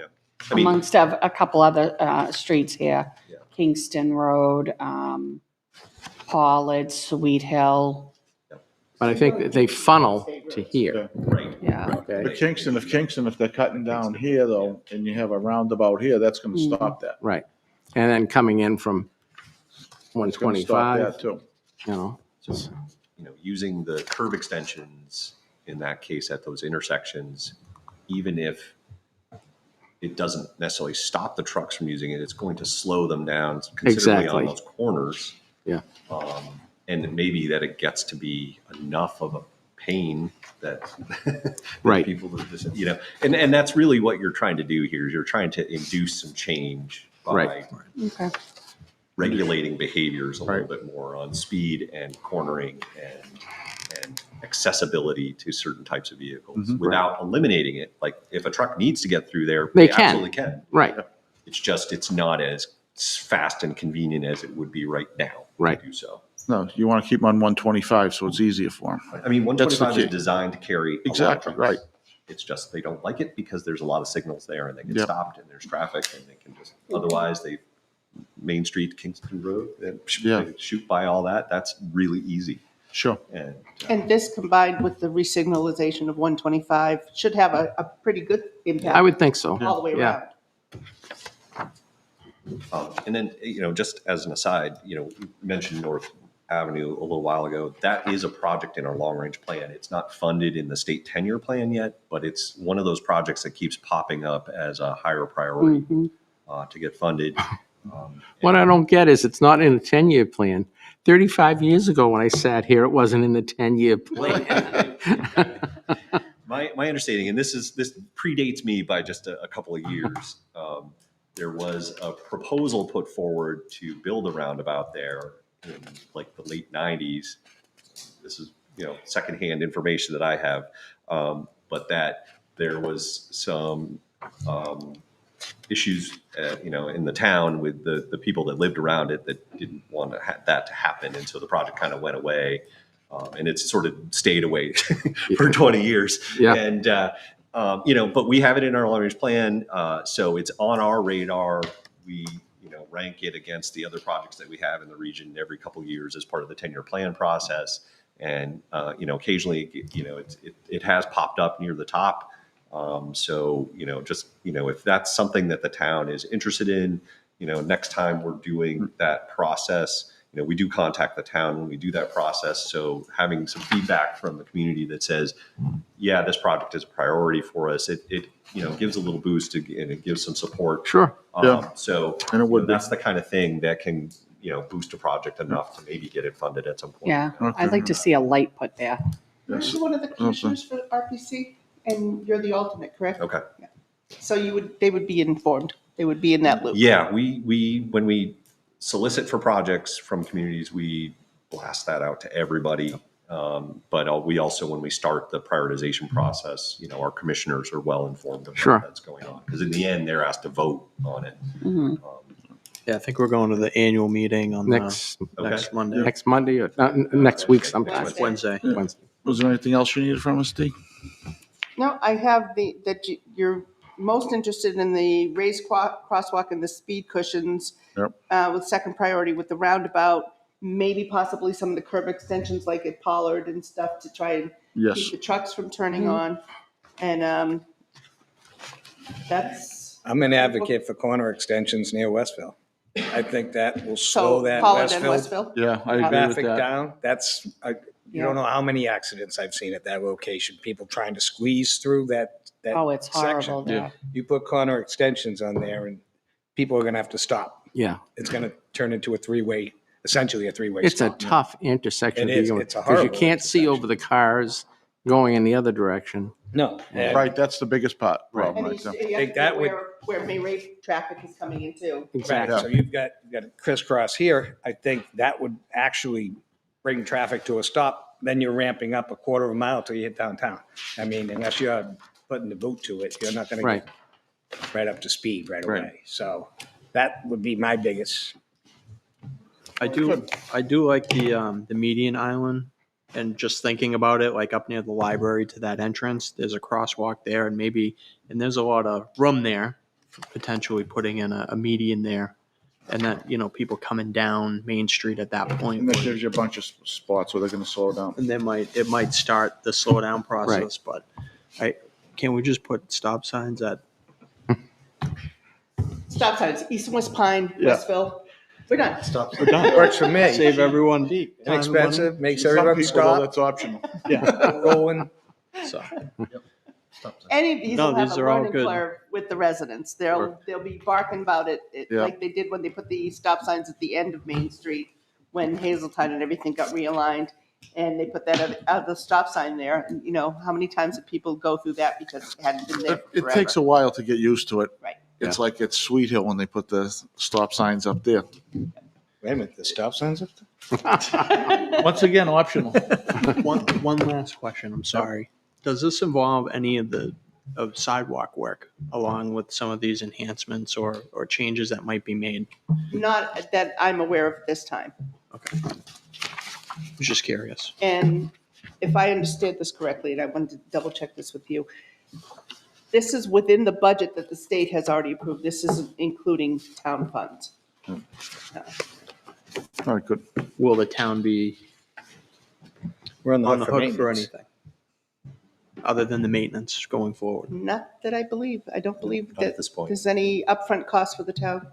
I mean, Amongst a couple other streets here, Yeah. Kingston Road, Pollard, Sweet Hill, But I think that they funnel to here. right. yeah. Okay. But Kingston, if they're cutting down here though, and you have a roundabout here, that's gonna stop that. Right. And then coming in from It's gonna stop 125, that too. you know. So, using the curb extensions in that case at those intersections, even if it doesn't necessarily stop the trucks from using it, it's going to slow them down considerably on Exactly. those corners. Yeah. And maybe that it gets to be enough of a pain that, that Right. people just, and that's really what you're trying to do here is you're trying to induce some change by Right. Okay. regulating behaviors a little Right. bit more on speed and cornering and accessibility to certain types of vehicles without eliminating it. Like if a truck needs to get through there, They they can. absolutely can. Right. It's not as fast and convenient as it would be right now Right. to do so. No, you wanna keep them on 125, so it's easier for them. I mean, That's the 125 is key. designed to carry a lot of Exactly, trucks. right. It's just they don't like it because there's a lot of signals there and they get Yep. stopped and there's traffic and they can just, otherwise they, Main Street, Kingston Road, and Yeah. they shoot by all that. That's really easy. Sure. And this combined with the resignalization of 125 should have a pretty good impact I would think so. all the way Yeah. around. And then, just as an aside, you mentioned North Avenue a little while ago. That is a project in our long range plan. It's not funded in the state tenure plan yet, but it's one of those projects that keeps popping up as a higher priority to get funded. What I don't get is it's not in a 10-year plan. 35 years ago when I sat here, it wasn't in the 10-year plan. My understanding, and this predates me by just a couple of years, there was a proposal put forward to build a roundabout there in like the late 90s. This is, secondhand information that I have, but that there was some issues, in the town with the people that lived around it that didn't want that to happen. And so the project kind of went away. And it's sort of stayed away for 20 years. Yeah. And, but we have it in our long range plan. So it's on our radar. We, rank it against the other projects that we have in the region every couple of years as part of the 10-year plan process. And, occasionally, it has popped up near the top. So, if that's something that the town is interested in, next time we're doing that process, we do contact the town when we do that process. So having some feedback from the community that says, yeah, this project is a priority for us, it gives a little boost and it gives some support. Sure. Yeah. So And it would be. that's the kind of thing that can, boost a project enough to maybe get it funded at some point. Yeah, Okay. I'd like to see a light put there. Yes. You're one of the commissioners for RPC, and you're the alternate, correct? Okay. So they would be informed. They would be in that loop. Yeah, we when we solicit for projects from communities, we blast that out to everybody. But we also, when we start the prioritization process, our commissioners are well informed of Sure. that's going on. Because in the end, they're asked to vote on it. Yeah, I think we're going to the annual meeting on Next next Monday, next Monday or next week sometime. Next Wednesday. Wednesday. Was there anything else you needed from us, Dee? No, I have you're most interested in the raised crosswalk and the speed cushions. Yep. With second priority with the roundabout, maybe possibly some of the curb extensions like at Pollard and stuff to try and Yes. keep the trucks from turning on. And that's. I'm an advocate for corner extensions near Westville. I think that will slow So that Pollard and Westville Westville. Yeah, I agree with traffic that. down. That's, you don't know how many accidents I've seen at that location. People trying to squeeze through that Oh, it's section. horrible there. You put corner extensions on there and people are going to have to stop. Yeah. It's going to turn into a three-way essentially a three-way It's a stop. tough intersection. It is. Because It's a you horrible can't see intersection. over the cars going in the other direction. No. and Right, that's the biggest part, Right. problem, And right you there. you have to that be would- aware of where May rate traffic is coming in too. Right, Yeah. so you've got a crisscross here. I think that would actually bring traffic to a stop. Then you're ramping up a quarter of a mile till you hit downtown. I mean, unless you're putting the boot to it, you're not gonna Right. get right up to speed right Right. away. So that would be my biggest. I do like the median island, and just thinking about it, like up near the library to that entrance, there's a crosswalk there, and there's a lot of room there for potentially putting in a median there, and that, people coming down Main Street at that point, And that gives you a bunch of spots where they're gonna slow down. and it might start the slow down process. But can we just put stop signs at? Stop signs, East and West Pine, Yeah. Westville. We're done. We're done. Works for me. Save everyone Inexpensive, makes Some everybody people, though, stop, that's optional. rolling. So Any of these No, will have these a are all learning good. curve with the residents. They'll be barking about it, Yeah. like they did when they put the stop signs at the end of Main Street, when Hazeltine and everything got realigned, and they put that the stop sign there. And how many times did people go through that because it hadn't been there It forever? takes a while to get used to it. Right. It's like at Sweet Hill when they put the stop signs up there. Wait a minute, the stop signs up there? Once again, optional. one last question. I'm sorry. Does this involve any of sidewalk work along with some of these enhancements or changes that might be made? Not that I'm aware of this time. Okay. I was just curious. And if I understand this correctly, and I wanted to double check this with you, this is within the budget that the state has already approved. This isn't including town funds. All right, good. Will the town be We're on the on hook the for hook for maintenance. anything other than the maintenance going forward? Not that I believe. I don't believe Not at that this point. there's any upfront cost for the town.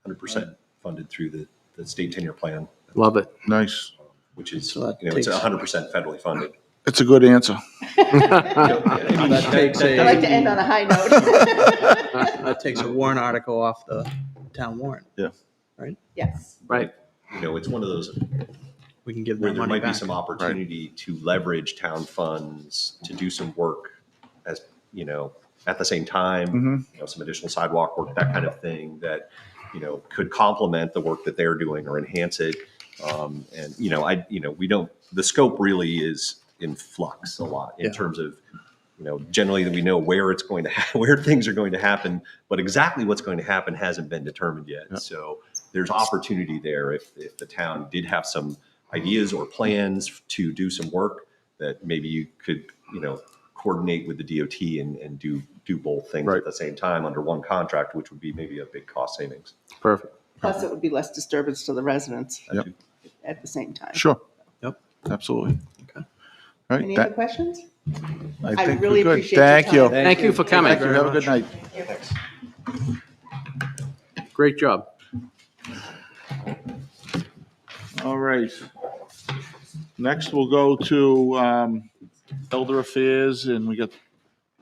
100% funded through the state tenure plan, Love it. Nice. which is, So that it's takes- 100% federally funded. It's a good answer. That takes I like to end on a high note. that takes a warrant article off the town warrant. Yes. Right. It's one of those We can give where that there money might be back. some opportunity to leverage town funds to do some work as, at the same time, some additional sidewalk work, that kind of thing that, could complement the work that they're doing or enhance it. The scope really is in flux a lot in Yeah. terms of, generally we know where it's going to where things are going to happen, but exactly what's going to happen hasn't been determined yet. Yeah. So there's opportunity there if the town did have some ideas or plans to do some work that maybe you could, coordinate with the DOT and do both things Right. at the same time under one contract, which would be maybe a big cost savings. Perfect. Plus, it would be less disturbance to the residents Yep. at the same time. Sure. Yep. Absolutely. Okay. All right. Any other questions? I I think really we're good. appreciate your Thank you. time. Thank you for coming. Thank you. Have a good night. Great job. All right. Next, we'll go to Elder Affairs, and we got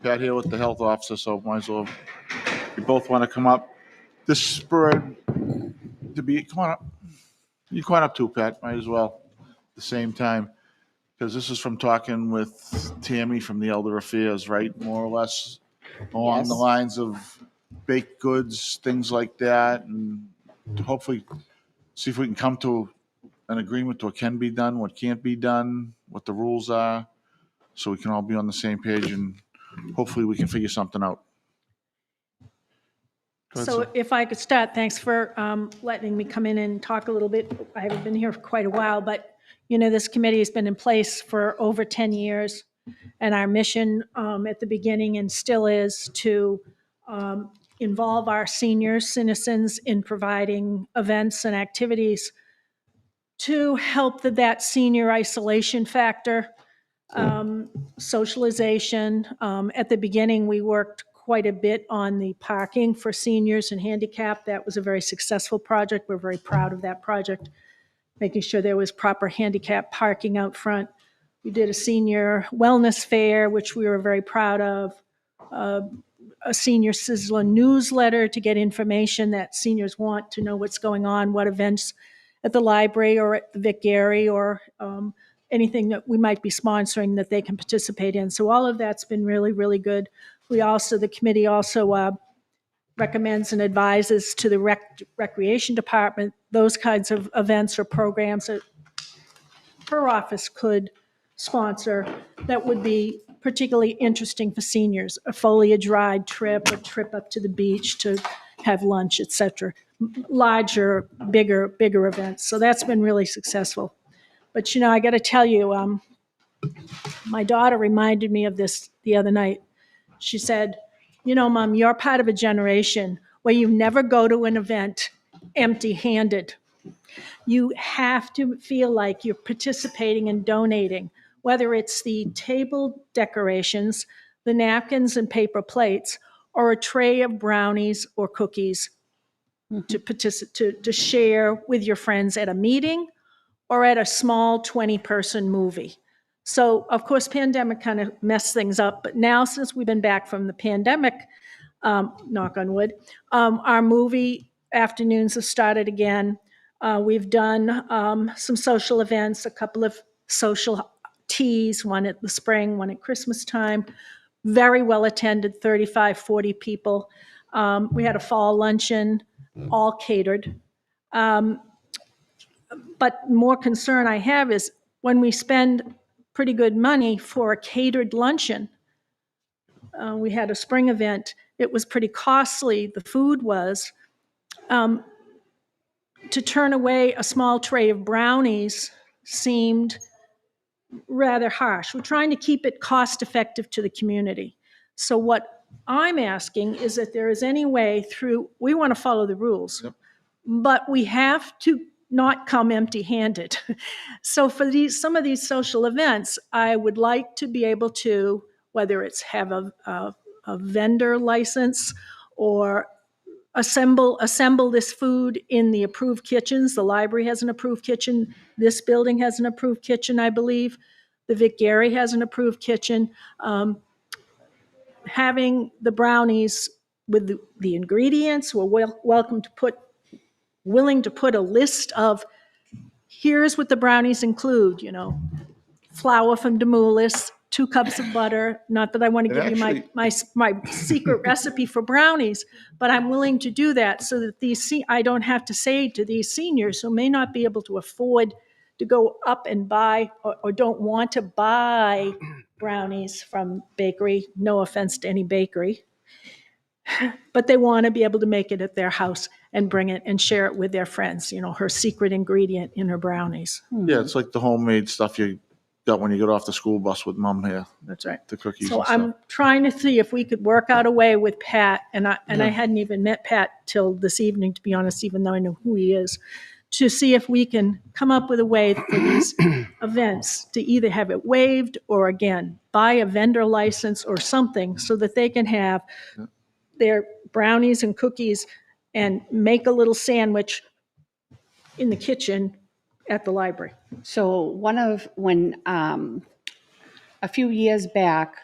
Pat here with the health officer, so might as well, you both want to come up. This spread come on up. You come on up too, Pat, might as well, at the same time. Because this is from talking with Tammy from the Elder Affairs, right? More or less along the Yes. lines of baked goods, things like that, and to hopefully see if we can come to an agreement to what can be done, what can't be done, what the rules are, so we can all be on the same page and hopefully we can figure something out. Go ahead, So sir. if I could start, thanks for letting me come in and talk a little bit. I haven't been here for quite a while, but this committee has been in place for over 10 years. And our mission at the beginning and still is to involve our senior citizens in providing events and activities to help that senior isolation factor, socialization. At the beginning, we worked quite a bit on the parking for seniors and handicapped. That was a very successful project. We're very proud of that project, making sure there was proper handicap parking out front. We did a senior wellness fair, which we were very proud of. A senior Sizzler newsletter to get information that seniors want to know what's going on, what events at the library or at the Vic Gary or anything that we might be sponsoring that they can participate in. So all of that's been really, really good. The committee also recommends and advises to the recreation department those kinds of events or programs that her office could sponsor that would be particularly interesting for seniors, a foliage ride trip, a trip up to the beach to have lunch, etc. Larger, bigger events. So that's been really successful. But I got to tell you, my daughter reminded me of this the other night. She said, Mom, you're part of a generation where you never go to an event empty-handed. You have to feel like you're participating and donating, whether it's the table decorations, the napkins and paper plates, or a tray of brownies or cookies to share with your friends at a meeting or at a small 20-person movie. So, of course, pandemic kind of messed things up. But now, since we've been back from the pandemic, knock on wood, our movie afternoons have started again. We've done some social events, a couple of social teas, one at the spring, one at Christmas time. Very well attended, 35, 40 people. We had a fall luncheon, all catered. But more concern I have is when we spend pretty good money for a catered luncheon. We had a spring event. It was pretty costly, the food was. To turn away a small tray of brownies seemed rather harsh. We're trying to keep it cost effective to the community. So what I'm asking is that there is any way we want to follow the rules, but we have to not come empty-handed. So for some of these social events, I would like to be able to, whether it's have a vendor license or assemble this food in the approved kitchens. The library has an approved kitchen. This building has an approved kitchen, I believe. The Vic Gary has an approved kitchen. Having the brownies with the ingredients, we're willing to put a list of, here's what the brownies include, flour from Demoulas, 2 cups of butter. Not that I want to give you my secret recipe for brownies, but I'm willing to do that so that I don't have to say to these seniors who may not be able to afford to go up and buy or don't want to buy brownies from bakery. No offense to any bakery. But they want to be able to make it at their house and bring it and share it with their friends, her secret ingredient in her brownies. Yeah, it's like the homemade stuff you got when you get off the school bus with Mom here, That's right. the cookies So and stuff. I'm trying to see if we could work out a way with Pat, and I hadn't even met Pat till this evening, to be honest, even though I know who he is, to see if we can come up with a way for these events to either have it waived or, again, buy a vendor license or something so that they can have their brownies and cookies and make a little sandwich in the kitchen at the library. So a few years back,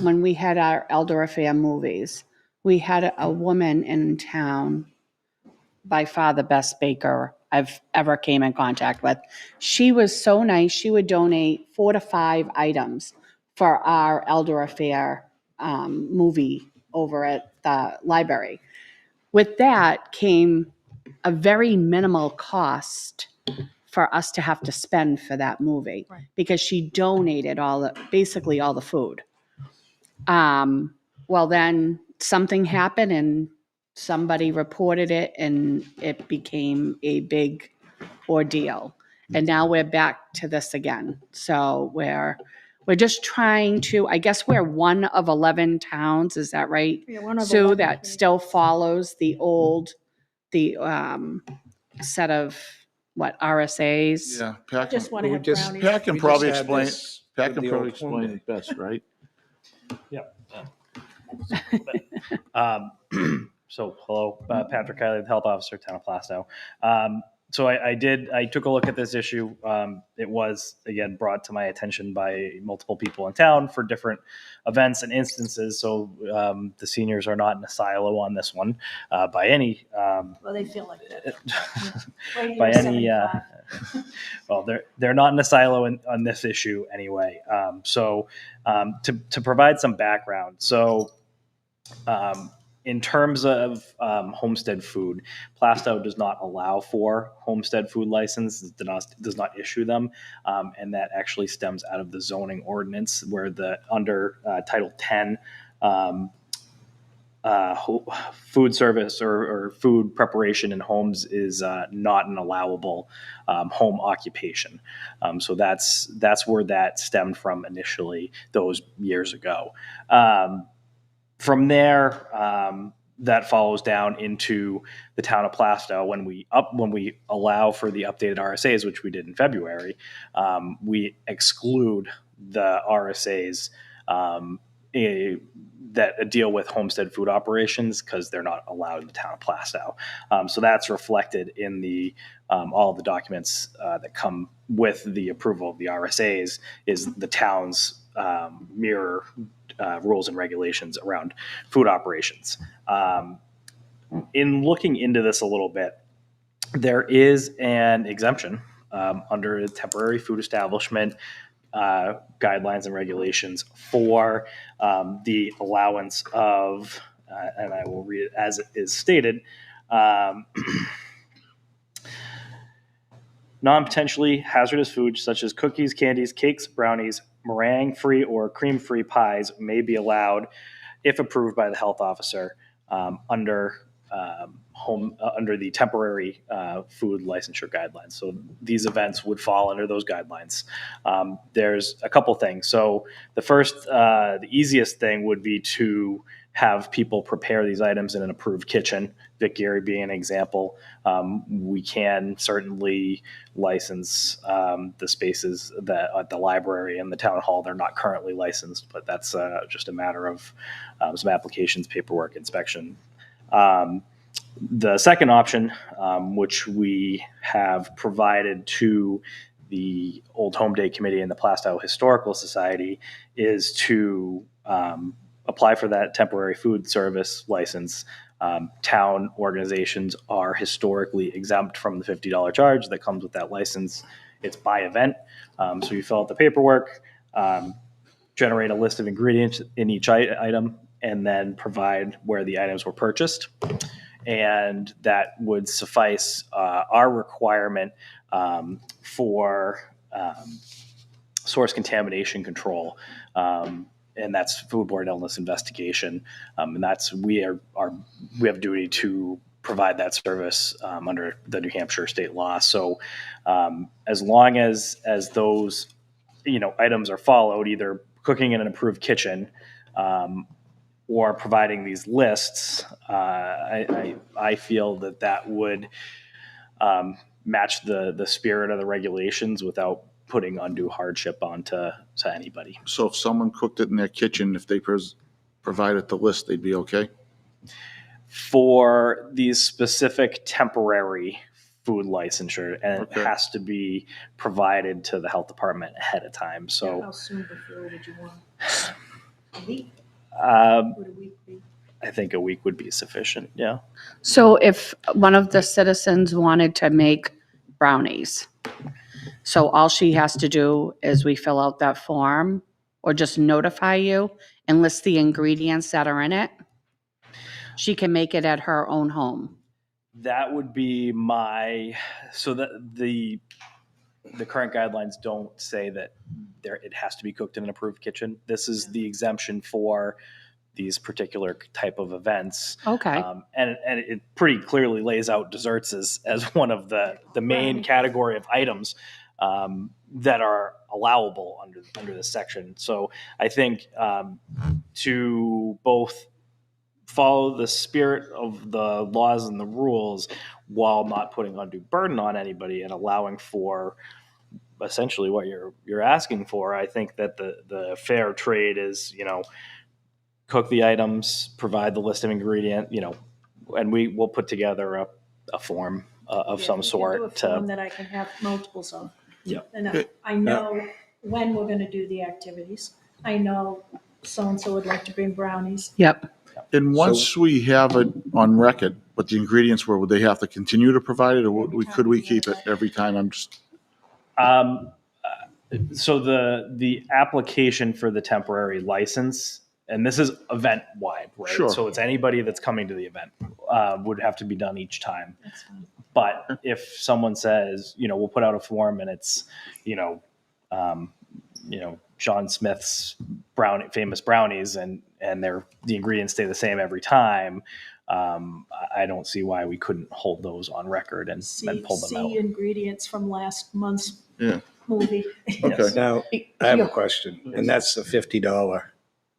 when we had our Elder Affair movies, we had a woman in town, by far the best baker I've ever came in contact with. She was so nice. She would donate 4 to 5 items for our Elder Affair movie over at the library. With that came a very minimal cost for us to have to spend for that movie, because she donated basically all the food. Well, then something happened and somebody reported it and it became a big ordeal. And now we're back to this again. So we're just trying to, I guess we're one of 11 towns, is that right? Yeah, one of Sue, 11, that yeah. still follows the set of RSAs? Yeah, Pat Just can, want to have just- brownies. Pat can We probably just had explain, this Pat with can the probably old home explain day. it best, right? So hello, Patrick Kiley, the Health Officer, Town of Plaistow. So I took a look at this issue. It was, again, brought to my attention by multiple people in town for different events and instances. So the seniors are not in a silo on this one by any Well, they feel like that. Right here, by any 75. well, they're not in a silo on this issue anyway. To provide some background, so in terms of homestead food, Plastow does not allow for homestead food licenses, does not issue them, and that actually stems out of the zoning ordinance, where the under Title 10. Food service or food preparation in homes is not an allowable home occupation. So that's where that stemmed from initially those years ago. From there, that follows down into the town of Plastow. When we allow for the updated RSAs, which we did in February, we exclude the RSAs that deal with homestead food operations because they're not allowed in the town of Plastow. So that's reflected in the all of the documents that come with the approval of the RSAs is the town's mirror rules and regulations around food operations. In looking into this a little bit, there is an exemption under the temporary food establishment guidelines and regulations for the allowance of, and I will read it as it is stated, non-potentially hazardous foods such as cookies, candies, cakes, brownies, meringue-free or cream-free pies may be allowed if approved by the health officer under the temporary food licensure guidelines. So these events would fall under those guidelines. There's a couple things. So the first, the easiest thing would be to have people prepare these items in an approved kitchen. Vic Gary being an example. We can certainly license the spaces that at the library and the town hall. They're not currently licensed, but that's just a matter of some applications, paperwork, inspection. The second option, which we have provided to the Old Home Day Committee and the Plastow Historical Society, is to apply for that temporary food service license. Town organizations are historically exempt from the $50 charge that comes with that license. It's by event. So you fill out the paperwork, generate a list of ingredients in each item, and then provide where the items were purchased. And that would suffice our requirement for source contamination control. And that's foodborne illness investigation. And that's we have a duty to provide that service under the New Hampshire state law. So as long as those items are followed, either cooking in an approved kitchen or providing these lists, I feel that would match the spirit of the regulations without putting undue hardship onto anybody. So if someone cooked it in their kitchen, if they provided the list, they'd be okay? For these specific temporary food licensure, and Okay. it has to be provided to the health department ahead of time. So How soon before would you want? A week? Would a week be? I think a week would be sufficient. Yeah. So if one of the citizens wanted to make brownies, so all she has to do is we fill out that form or just notify you and list the ingredients that are in it. She can make it at her own home. That would be so that the current guidelines don't say that it has to be cooked in an approved kitchen. This is the exemption for these particular type of events. Okay. And it pretty clearly lays out desserts as one of the main category of items that are allowable under this section. So I think to both follow the spirit of the laws and the rules while not putting undue burden on anybody and allowing for essentially what you're asking for, I think that the fair trade is, cook the items, provide the list of ingredient, and we will put together a form of Yeah, some we can do a sort form to, that I can have multiples of. Yeah. And I know when we're gonna do the activities. I know so-and-so would like to bring brownies. Yep. And once we have it on record, what the ingredients were, would they have to continue to provide it, or could we keep it every time? I'm just, um, so the application for the temporary license, and this is event wide, right? Sure. So it's anybody that's coming to the event, would have to be done each time. That's fine. But if someone says, we'll put out a form and it's, John Smith's famous brownies, and the ingredients stay the same every time, I don't see why we couldn't hold those on record and pull them out. See ingredients from last month's yeah, movie. okay. Now, I have a question, and that's the $50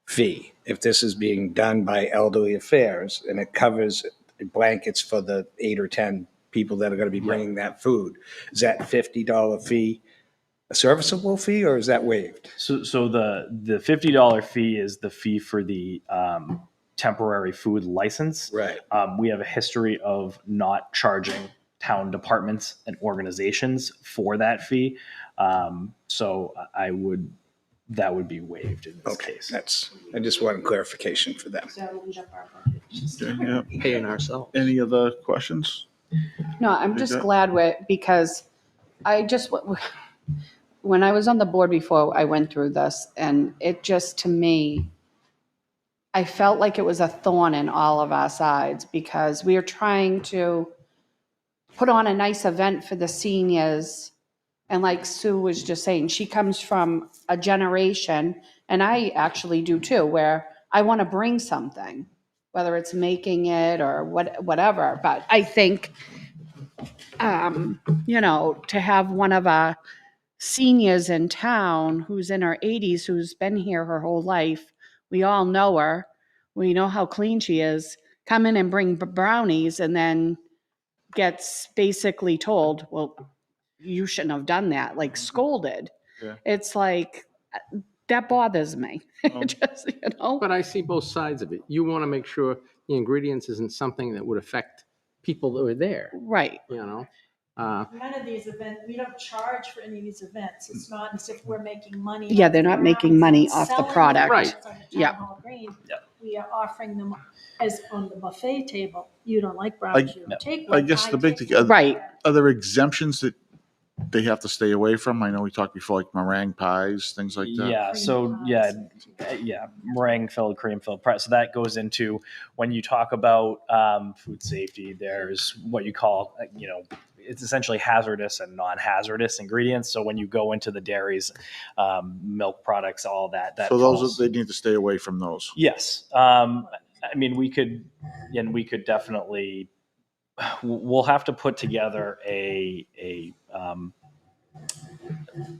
fee. If this is being done by Elderly Affairs and it covers blankets for the 8 or 10 people that are going to be bringing that food, is that $50 fee a serviceable fee, or is that waived? So the $50 fee is the fee for the temporary food license. Right. We have a history of not charging town departments and organizations for that fee. So that would be waived in this case. I just wanted clarification for them. That'll eat up our budget. Okay, yeah. Paying ourselves. Any other questions? No, I'm just Okay. glad because when I was on the board before, I went through this, and it just, to me, I felt like it was a thorn in all of our sides, because we are trying to put on a nice event for the seniors. And like Sue was just saying, she comes from a generation, and I actually do too, where I want to bring something, whether it's making it or whatever. But I think, to have one of our seniors in town who's in her 80s, who's been here her whole life, we all know her, we know how clean she is, come in and bring brownies and then gets basically told, well, you shouldn't have done that, like scolded. Yeah. It's like, that bothers me. Just, But I see both sides of it. You want to make sure the ingredients isn't something that would affect people that were there, Right. None of these events, we don't charge for any of these events. It's not as if we're making money. Yeah, off they're the not making brownies money and off the selling product. brownies Right. on the town Yeah. hall green. Yep. We are offering them as on the buffet table. You don't like brownies, you don't take one. I guess the big take thing, one. Right. are there exemptions that they have to stay away from? I know we talked before, like meringue pies, things like that. Yeah. So meringue filled, cream filled. So that goes into when you talk about food safety. There's what you call, it's essentially hazardous and non-hazardous ingredients. So when you go into the dairies, milk products, all that. So those, they need to stay away from those. Yes. We could definitely. We'll have to put together a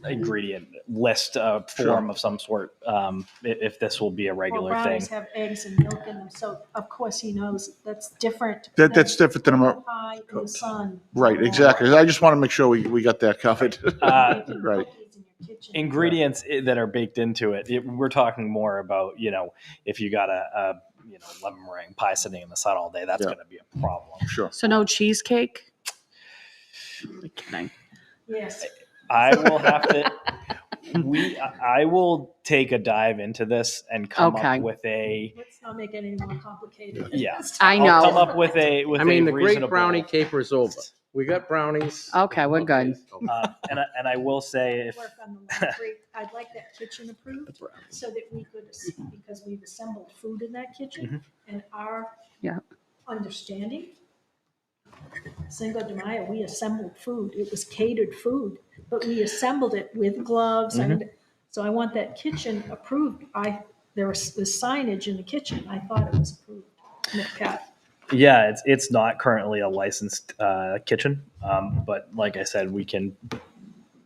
ingredient list form Sure. of some sort, if this will be a Well, regular thing. brownies have eggs and milk in them, so of course he knows that's different. That's different than a Pie in the sun. right, exactly. I just want to make sure we got that covered. Making Right. cookies in your kitchen. Ingredients that are baked into it. We're talking more about, if you got a lemon meringue pie sitting in the sun all day, that's Yeah. going to be a problem. Sure. So no cheesecake? I'm kidding. Yes. I will have to. I will take a dive into this and come Okay. up with a. Let's not make it any more complicated. Yeah, I I'll know. come up with a. I mean, the great reasonable- brownie caper is over. We got brownies. Okay, we're good. And I will say if Work on the laundry. I'd like that kitchen approved so that we could, because we've assembled food in that kitchen and our Yeah. understanding. Cinco de Mayo, we assembled food. It was catered food, but we assembled it with gloves. And so I want that kitchen approved. There was the signage in the kitchen. I thought it was approved. Pat. yeah, it's not currently a licensed kitchen, but like I said, we can.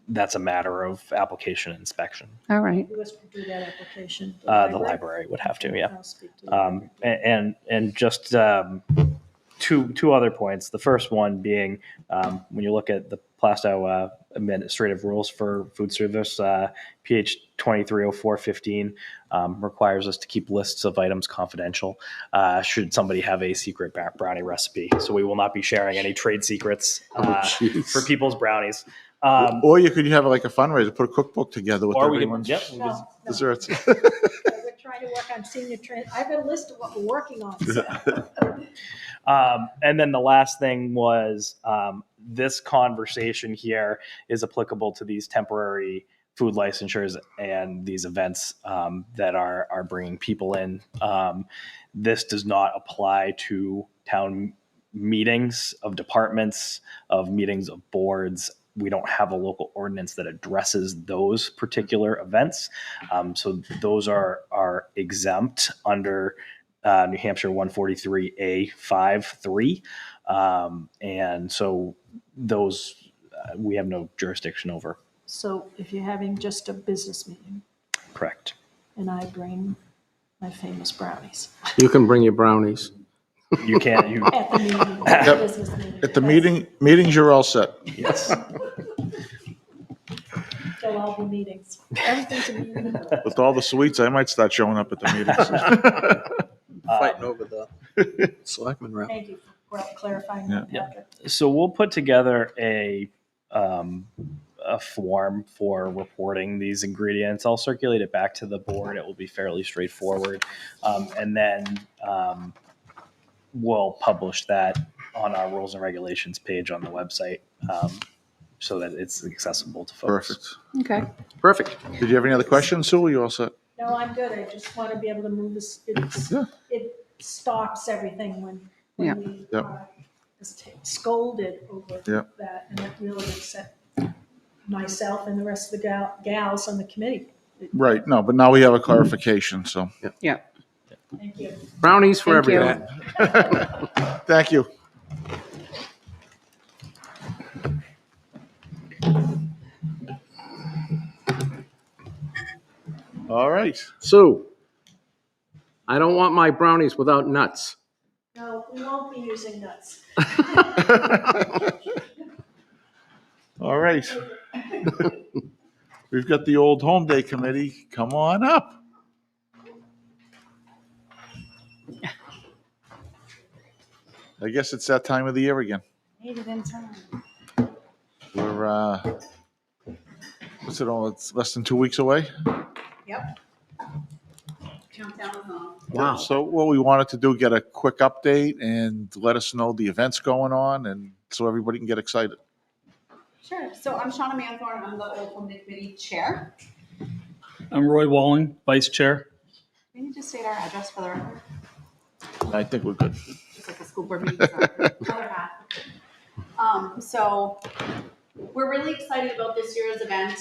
That's a matter of application and inspection. All right. Who was to do that application? The library would have to, yeah. I'll speak to the library. And just two other points. The first one being when you look at the Plaistow administrative rules for food service, PH 230415 requires us to keep lists of items confidential should somebody have a secret brownie recipe. So we will not be sharing any trade secrets for people's brownies. Or you could have like a fundraiser, put a cookbook together with Or we everyone's could, yep, we could- No, no. desserts. We're trying to work on senior trend. I have a list of what we're working on. So. And then the last thing was this conversation here is applicable to these temporary food licensures and these events that are bringing people in. This does not apply to town meetings of departments, of meetings of boards. We don't have a local ordinance that addresses those particular events. So those are exempt under New Hampshire 143A53. And so those we have no jurisdiction over. So if you're having just a business meeting Correct. and I bring my famous brownies You can bring your brownies. You can't. You at the meeting, at the business meeting. At the meetings, you're all set. yes. They'll all be meetings. Everything's a meeting. With all the sweets, I might start showing up at the meetings. Fighting over the selectmen rep. Thank you for clarifying that, Yeah. Patrick. So we'll put together a form for reporting these ingredients. I'll circulate it back to the board. It will be fairly straightforward, and then we'll publish that on our rules and regulations page on the website, so that it's accessible to folks. Perfect. Okay. Perfect. Did you have any other questions, Sue? Or you all set? No, I'm good. I just want to be able to move this. Yeah. It stops everything when Yeah. we Yep. are scolded over Yep. that. And that really upset myself and the rest of the gals on the committee. Right. No, but now we have a clarification. So Yeah. Thank you. Brownies for Thank you. everyone. thank you. All right. Sue, I don't want my brownies without nuts. No, we won't be using nuts. All right. We've got the old home day committee. Come on up. I guess it's that time of the year again. Made it in time. We're what's it all? It's less than 2 weeks away. Yep. Countdown is on. Wow. So what we wanted to do, get a quick update and let us know the events going on, and so everybody can get excited. Sure. So I'm Shauna Manthorn. I'm the Old Home Day Committee Chair. I'm Roy Walling, Vice Chair. We need to state our address for the record. I think we're good. Just like the school board meeting. So we're really excited about this year's event.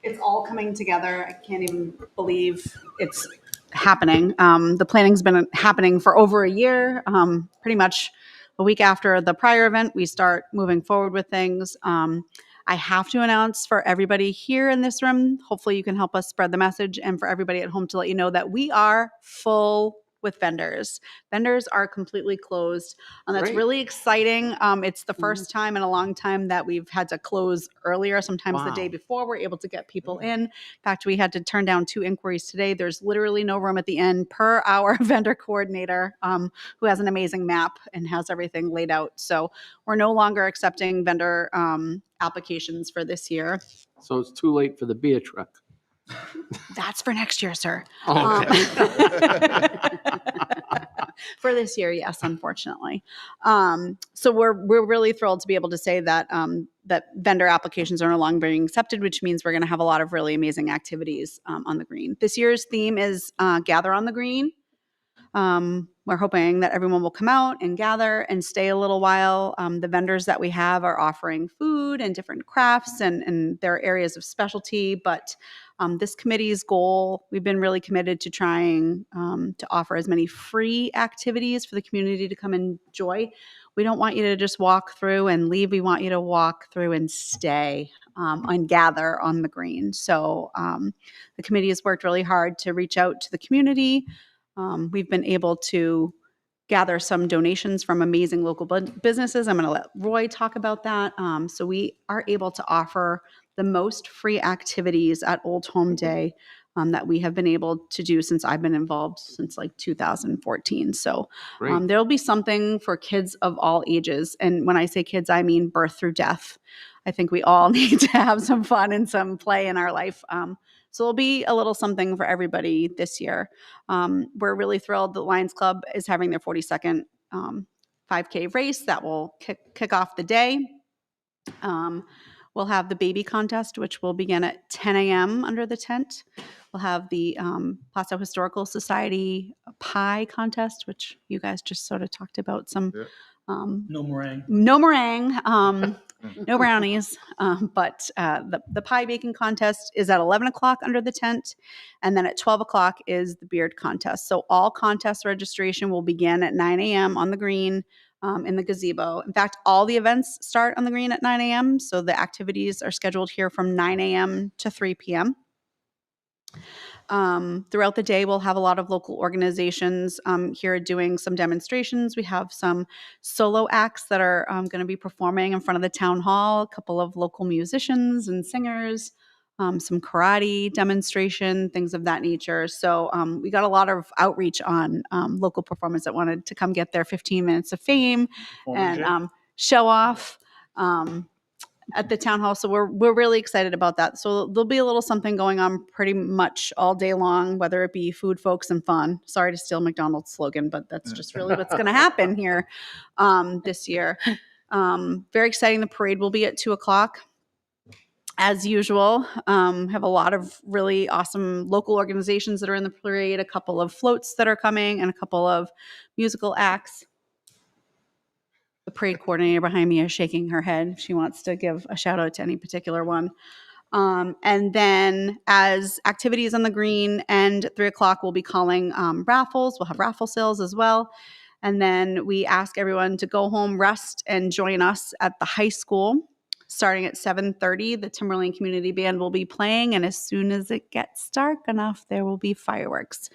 It's all coming together. I can't even believe it's happening. The planning's been happening for over a year. Pretty much a week after the prior event, we start moving forward with things. I have to announce for everybody here in this room, hopefully you can help us spread the message, and for everybody at home to let you know that we are full with vendors. Vendors are completely closed. That's Great. really exciting. It's the first time in a long time that we've had to close earlier. Sometimes the Wow. day before, we're able to get people in. In fact, we had to turn down 2 inquiries today. There's literally no room at the end per our vendor coordinator, who has an amazing map and has everything laid out. So we're no longer accepting vendor applications for this year. So it's too late for the beer truck. That's for next year, sir. Oh, okay. For this year, yes, unfortunately. So we're really thrilled to be able to say that that vendor applications are no longer being accepted, which means we're going to have a lot of really amazing activities on the green. This year's theme is Gather on the Green. We're hoping that everyone will come out and gather and stay a little while. The vendors that we have are offering food and different crafts, and there are areas of specialty, but this committee's goal, we've been really committed to trying to offer as many free activities for the community to come enjoy. We don't want you to just walk through and leave. We want you to walk through and stay and gather on the green. So the committee has worked really hard to reach out to the community. We've been able to gather some donations from amazing local businesses. I'm going to let Roy talk about that. So we are able to offer the most free activities at Old Home Day that we have been able to do since I've been involved since like 2014. So Great. there'll be something for kids of all ages. And when I say kids, I mean birth through death. I think we all need to have some fun and some play in our life. So there'll be a little something for everybody this year. We're really thrilled that Lions Club is having their 42nd 5K race that will kick off the day. We'll have the baby contest, which will begin at 10 a.m. under the tent. We'll have the Plaistow Historical Society pie contest, which you guys just sort of talked about some. Yeah. No meringue. No meringue, no brownies, but the pie baking contest is at 11 o'clock under the tent, and then at 12 o'clock is the beard contest. So all contest registration will begin at 9 a.m. on the green in the gazebo. In fact, all the events start on the green at 9 a.m., so the activities are scheduled here from 9 a.m. to 3 p.m. Throughout the day, we'll have a lot of local organizations here doing some demonstrations. We have some solo acts that are going to be performing in front of the town hall, a couple of local musicians and singers, some karate demonstration, things of that nature. So we got a lot of outreach on local performers that wanted to come get their 15 minutes of fame and show off. At the town hall. So we're really excited about that. So there'll be a little something going on pretty much all day long, whether it be food, folks, and fun. Sorry to steal McDonald's slogan, but that's just really what's going to happen here this year. Very exciting. The parade will be at 2 o'clock. As usual, have a lot of really awesome local organizations that are in the parade, a couple of floats that are coming, and a couple of musical acts. The parade coordinator behind me is shaking her head. She wants to give a shout out to any particular one. And then as activities on the green and at 3 o'clock, we'll be calling raffles. We'll have raffle sales as well. And then we ask everyone to go home, rest, and join us at the high school. Starting at 7:30, the Timberlane Community Band will be playing. And as soon as it gets dark enough, there will be fireworks.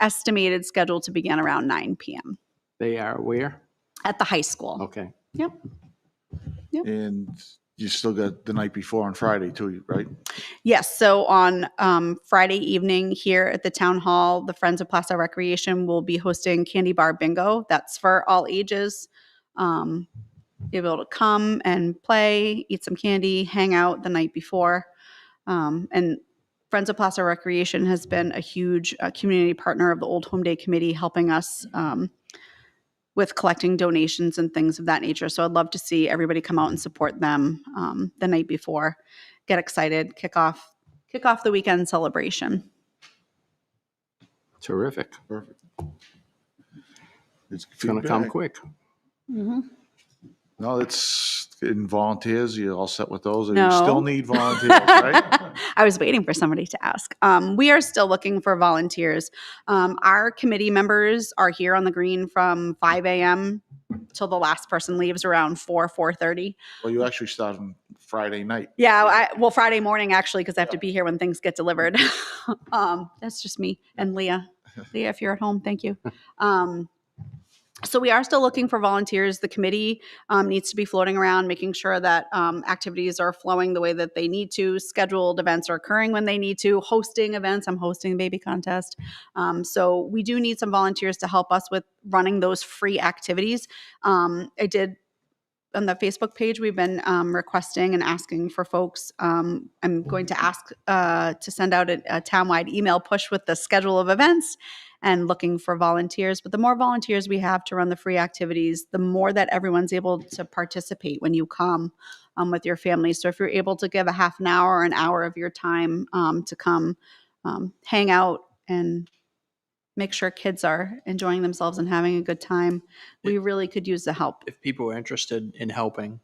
Estimated schedule to begin around 9 p.m. They are where? At the high school. Okay. Yep. And you still got the night before on Friday too, right? Yes. So on Friday evening here at the town hall, the Friends of Plaistow Recreation will be hosting Candy Bar Bingo. That's for all ages. You'll be able to come and play, eat some candy, hang out the night before. And Friends of Plaistow Recreation has been a huge community partner of the Old Home Day Committee, helping us with collecting donations and things of that nature. So I'd love to see everybody come out and support them the night before. Get excited, kick off the weekend celebration. Terrific. Perfect. It's going to come quick. Mm-hmm. No, it's in volunteers. You're all set with those? Or No. You still need volunteers, right? I was waiting for somebody to ask. We are still looking for volunteers. Our committee members are here on the green from 5 a.m. till the last person leaves around 4:30. Well, you actually start on Friday night. Yeah, well, Friday morning, actually, because I have to be here when things get delivered. That's just me and Leah. Leah, if you're at home, thank you. So we are still looking for volunteers. The committee needs to be floating around, making sure that activities are flowing the way that they need to. Scheduled events are occurring when they need to. Hosting events. I'm hosting the baby contest. So we do need some volunteers to help us with running those free activities. I did on the Facebook page, we've been requesting and asking for folks. I'm going to ask to send out a townwide email push with the schedule of events and looking for volunteers. But the more volunteers we have to run the free activities, the more that everyone's able to participate when you come with your family. So if you're able to give a half an hour or an hour of your time to come hang out and make sure kids are enjoying themselves and having a good time, we really could use the help. If people are interested in helping,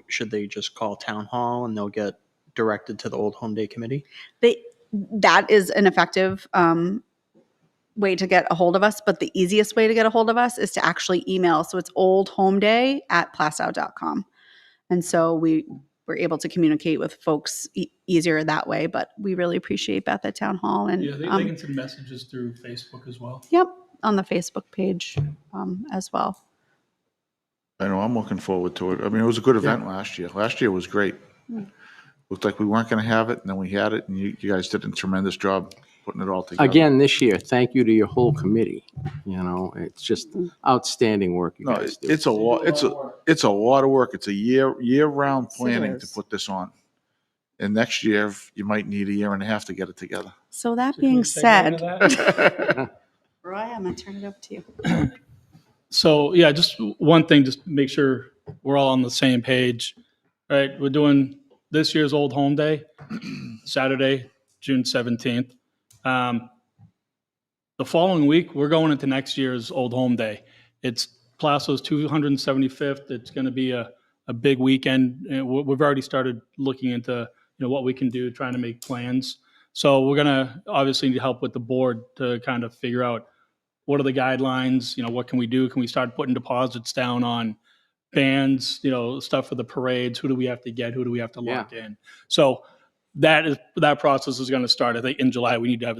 should they just call town hall and they'll get directed to the Old Home Day Committee? That is an effective way to get a hold of us, but the easiest way to get a hold of us is to actually email. So it's oldhomeday@plaistow.com. And so we're able to communicate with folks easier that way, but we really appreciate Beth at Town Hall. And Yeah, they can send messages through Facebook as well. Yep. on the Facebook page as well. I know, I'm looking forward to it. I mean, it was a good event last year. Last year was great. Looked like we weren't going to have it, and then we had it, and you guys did a tremendous job putting it all together. Again, this year, thank you to your whole committee. You know, it's just outstanding work you No, guys do. it's a lot, it's a lot of work. It's a year-round Yes, it planning to is. put this on. And next year, you might need a year and a half to get it together. So that being said, Yeah, Roy, I'm going to turn it over to you. So yeah, just one thing, just make sure we're all on the same page. Right, we're doing this year's Old Home Day, Saturday, June 17th. The following week, we're going into next year's Old Home Day. It's Plastow's 275th. It's going to be a big weekend. And we've already started looking into what we can do, trying to make plans. So we're going to obviously need help with the board to kind of figure out what are the guidelines, what can we do? Can we start putting deposits down on bands, stuff for the parades? Who do we have to get? Who do we have to lock in? So that process is going to start. I think in July we need to have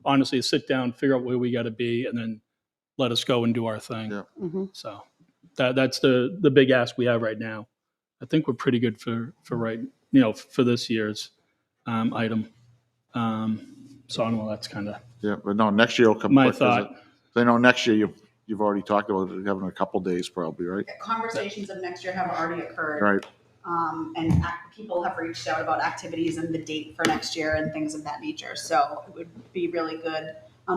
honestly a sit down, figure out where we got to be, and then let us go and do our thing. Yeah. So that's the big ask we have right now. I think we're pretty good for for this year's item. So I don't know. That's kind of but no, next year will come my quick, 'cause thought. I know next year you've already talked about it having a couple days probably, right? Conversations of next year have already occurred. Right. And people have reached out about activities and the date for next year and things of that nature. So it would be really good.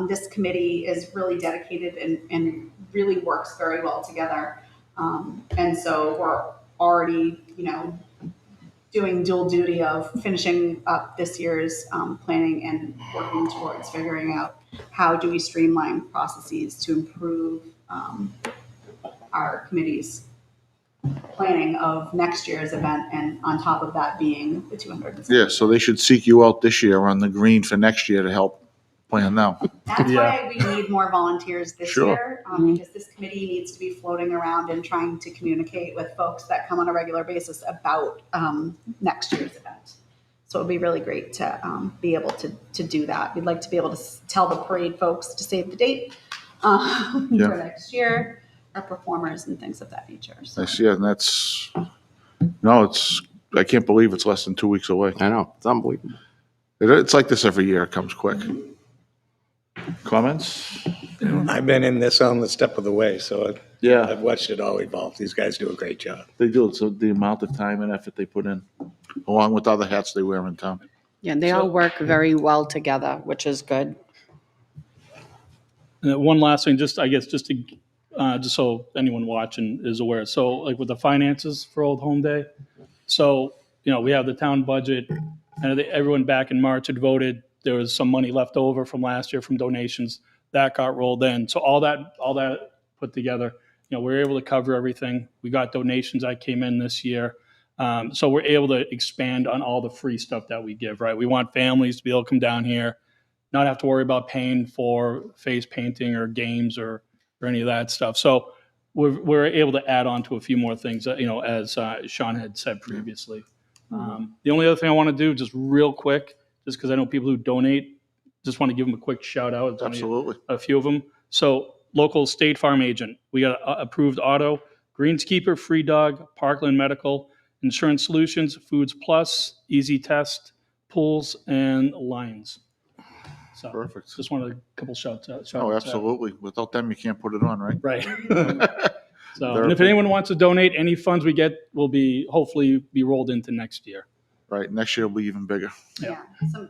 This committee is really dedicated and really works very well together. And so we're already, doing dual duty of finishing up this year's planning and working towards figuring out how do we streamline processes to improve our committee's planning of next year's event, and on top of that being the 200. Yeah, so they should seek you out this year on the green for next year to help plan now. That's why we need more volunteers this Sure. year, because this committee needs to be floating around and trying to communicate with folks that come on a regular basis about next year's event. So it would be really great to be able to do that. We'd like to be able to tell the parade folks to save the date for next year, our performers and things of that nature. So. I see it, and I can't believe it's less than 2 weeks away. I know, it's unbelievable. It's like this every year. It comes quick. Comments? I've been in this on the step of the way, so Yeah, I've watched it all evolve. These guys do a great job. they do. So the amount of time and effort they put in, along with other hats they wear in town. Yeah, they all work very well together, which is good. And one last thing, just so anyone watching is aware. So like with the finances for Old Home Day, so we have the town budget, and I think everyone back in March had voted. There was some money left over from last year from donations that got rolled in. So all that put together, we were able to cover everything. We got donations that came in this year. So we're able to expand on all the free stuff that we give, right? We want families to be able to come down here, not have to worry about paying for face painting or games or any of that stuff. So we're able to add on to a few more things, as Sean had said previously. The only other thing I want to do, just real quick, just because I know people who donate, just want to give them a quick shout out. It's only Absolutely. a few of them. So local State Farm agent, we got approved auto, Greenskeeper, Free Dog, Parkland Medical, Insurance Solutions, Foods Plus, Easy Test, Pools, and Lions. So Perfect. just wanted a couple shouts out. Oh, absolutely. Without them, you can't put it on, right? Right. So, and if anyone wants to donate, any funds we get will hopefully be rolled into next year. Right. Next year will be even bigger. Yeah.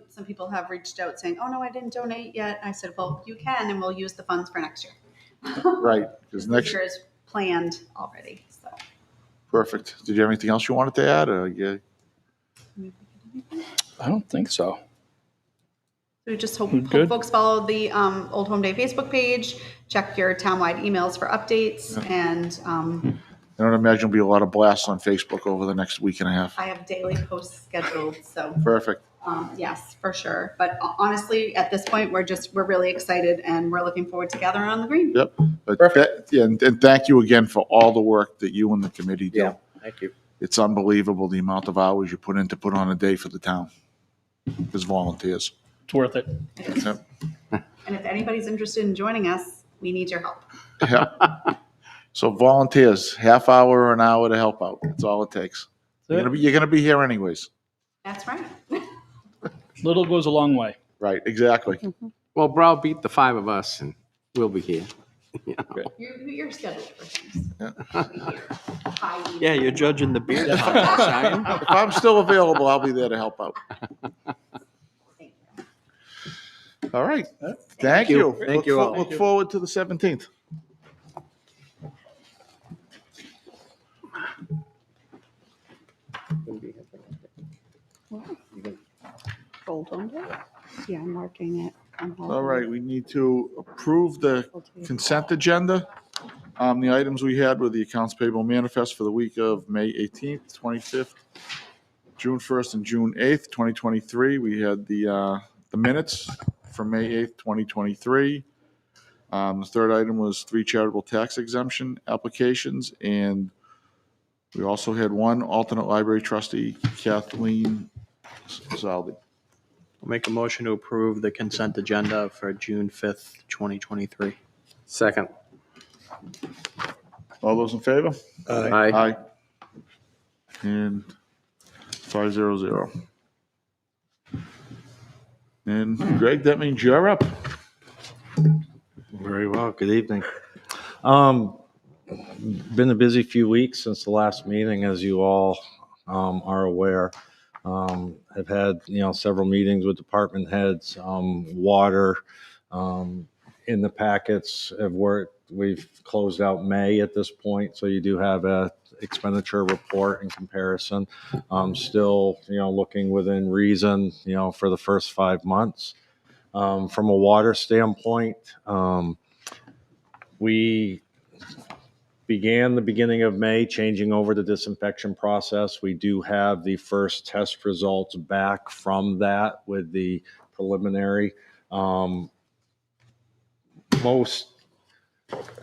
Some people have reached out saying, "Oh no, I didn't donate yet." I said, "Well, you can, and we'll use the funds for next year." Right. Because This year is planned already. So. Perfect. Did you have anything else you wanted to add? Yeah. I don't think so. We just hope Good. folks follow the Old Home Day Facebook page, check your townwide emails for updates, and I don't imagine there'll be a lot of blasts on Facebook over the next week and a half. I have daily posts scheduled. So Perfect. yes, for sure. But honestly, at this point, we're really excited, and we're looking forward to gathering on the green. Yep. But and thank you again for all the work that you and the committee do. Yeah, thank you. It's unbelievable the amount of hours you put in to put on a day for the town as volunteers. It's worth it. Yep. And if anybody's interested in joining us, We need your help. Yeah. So volunteers, half hour or an hour to help out. That's all it takes. You're gonna be here anyways. That's right. Little goes a long way. Right, exactly. Well, browbeat the 5 of us and we'll be here. You're scheduled for things. Yeah, you're judging the beer contest, aren't you? If I'm still available, I'll be there to help out. All right. Thank you. Thank you all. Look forward to the 17th. Old Home Day? Yeah, I'm marking it. All right, we need to approve the consent agenda. The items we had were the accounts payable manifest for the week of May 18th, 25th, June 1st, and June 8th, 2023. We had the minutes for May 8th, 2023. The third item was 3 charitable tax exemption applications, and we also had 1 alternate library trustee, Kathleen Zaldi. I'll make a motion to approve the consent agenda for June 5th, 2023. Second. All those in favor? Aye. Aye. And 500. And Greg, that means you're up. Very well. Good evening. Been a busy few weeks since the last meeting, as you all are aware. I've had several meetings with department heads. Water in the packets have worked. We've closed out May at this point, so you do have a expenditure report in comparison. Still, looking within reason, for the first 5 months. From a water standpoint, we began the beginning of May changing over the disinfection process. We do have the first test results back from that with the preliminary. Most,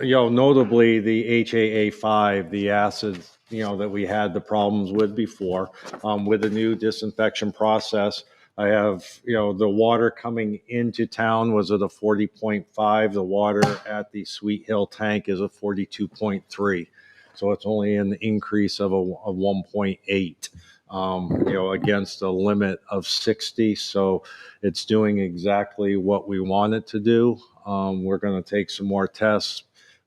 notably the HAA5, the acid, that we had the problems with before. With the new disinfection process, I have, the water coming into town was at a 40.5. The water at the Sweet Hill tank is a 42.3. So it's only an increase of 1.8, against a limit of 60. So it's doing exactly what we want it to do. We're going to take some more tests,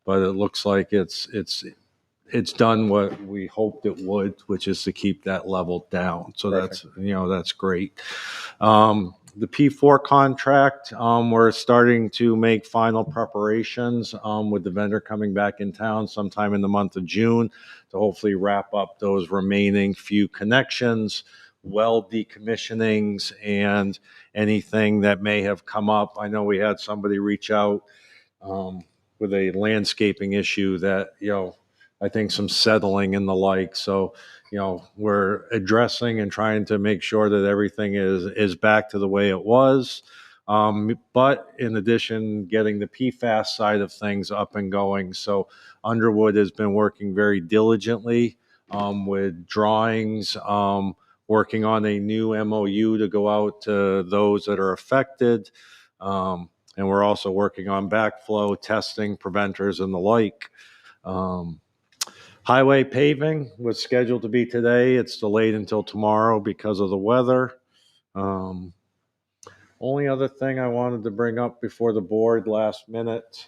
but it looks like it's done what we hoped it would, which is to keep that level down. So that's great. The P4 contract, we're starting to make final preparations with the vendor coming back in town sometime in the month of June to hopefully wrap up those remaining few connections, well decommissionings, and anything that may have come up. I know we had somebody reach out with a landscaping issue that, I think some settling and the like. So, we're addressing and trying to make sure that everything is back to the way it was. But in addition, getting the PFAS side of things up and going. So Underwood has been working very diligently with drawings, working on a new MOU to go out to those that are affected. And we're also working on backflow testing, preventers, and the like. Highway paving was scheduled to be today. It's delayed until tomorrow because of the weather. Only other thing I wanted to bring up before the board last minute.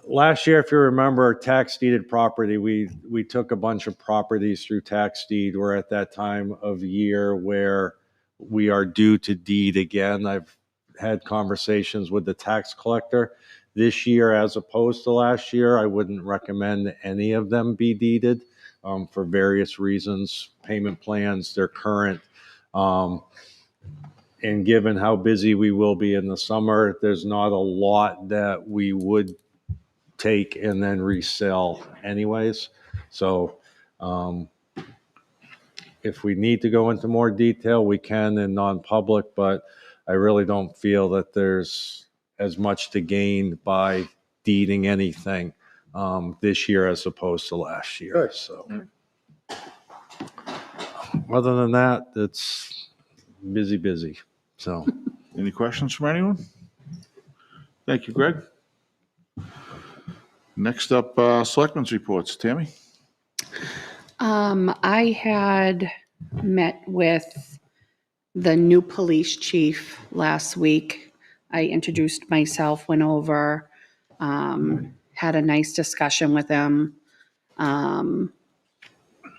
Last year, if you remember, tax deeded property, we took a bunch of properties through tax deed. We're at that time of year where we are due to deed again. I've had conversations with the tax collector. This year, as opposed to last year, I wouldn't recommend any of them be deeded for various reasons, payment plans, they're current. And given how busy we will be in the summer, there's not a lot that we would take and then resell anyways. So if we need to go into more detail, we can in non-public, but I really don't feel that there's as much to gain by deeding anything this year as opposed to last year. Good. So other than that, it's busy. So Any questions from anyone? Thank you, Greg. Next up, Selectmen's reports. Tammy? I had met with the new police chief last week. I introduced myself, went over, had a nice discussion with him. And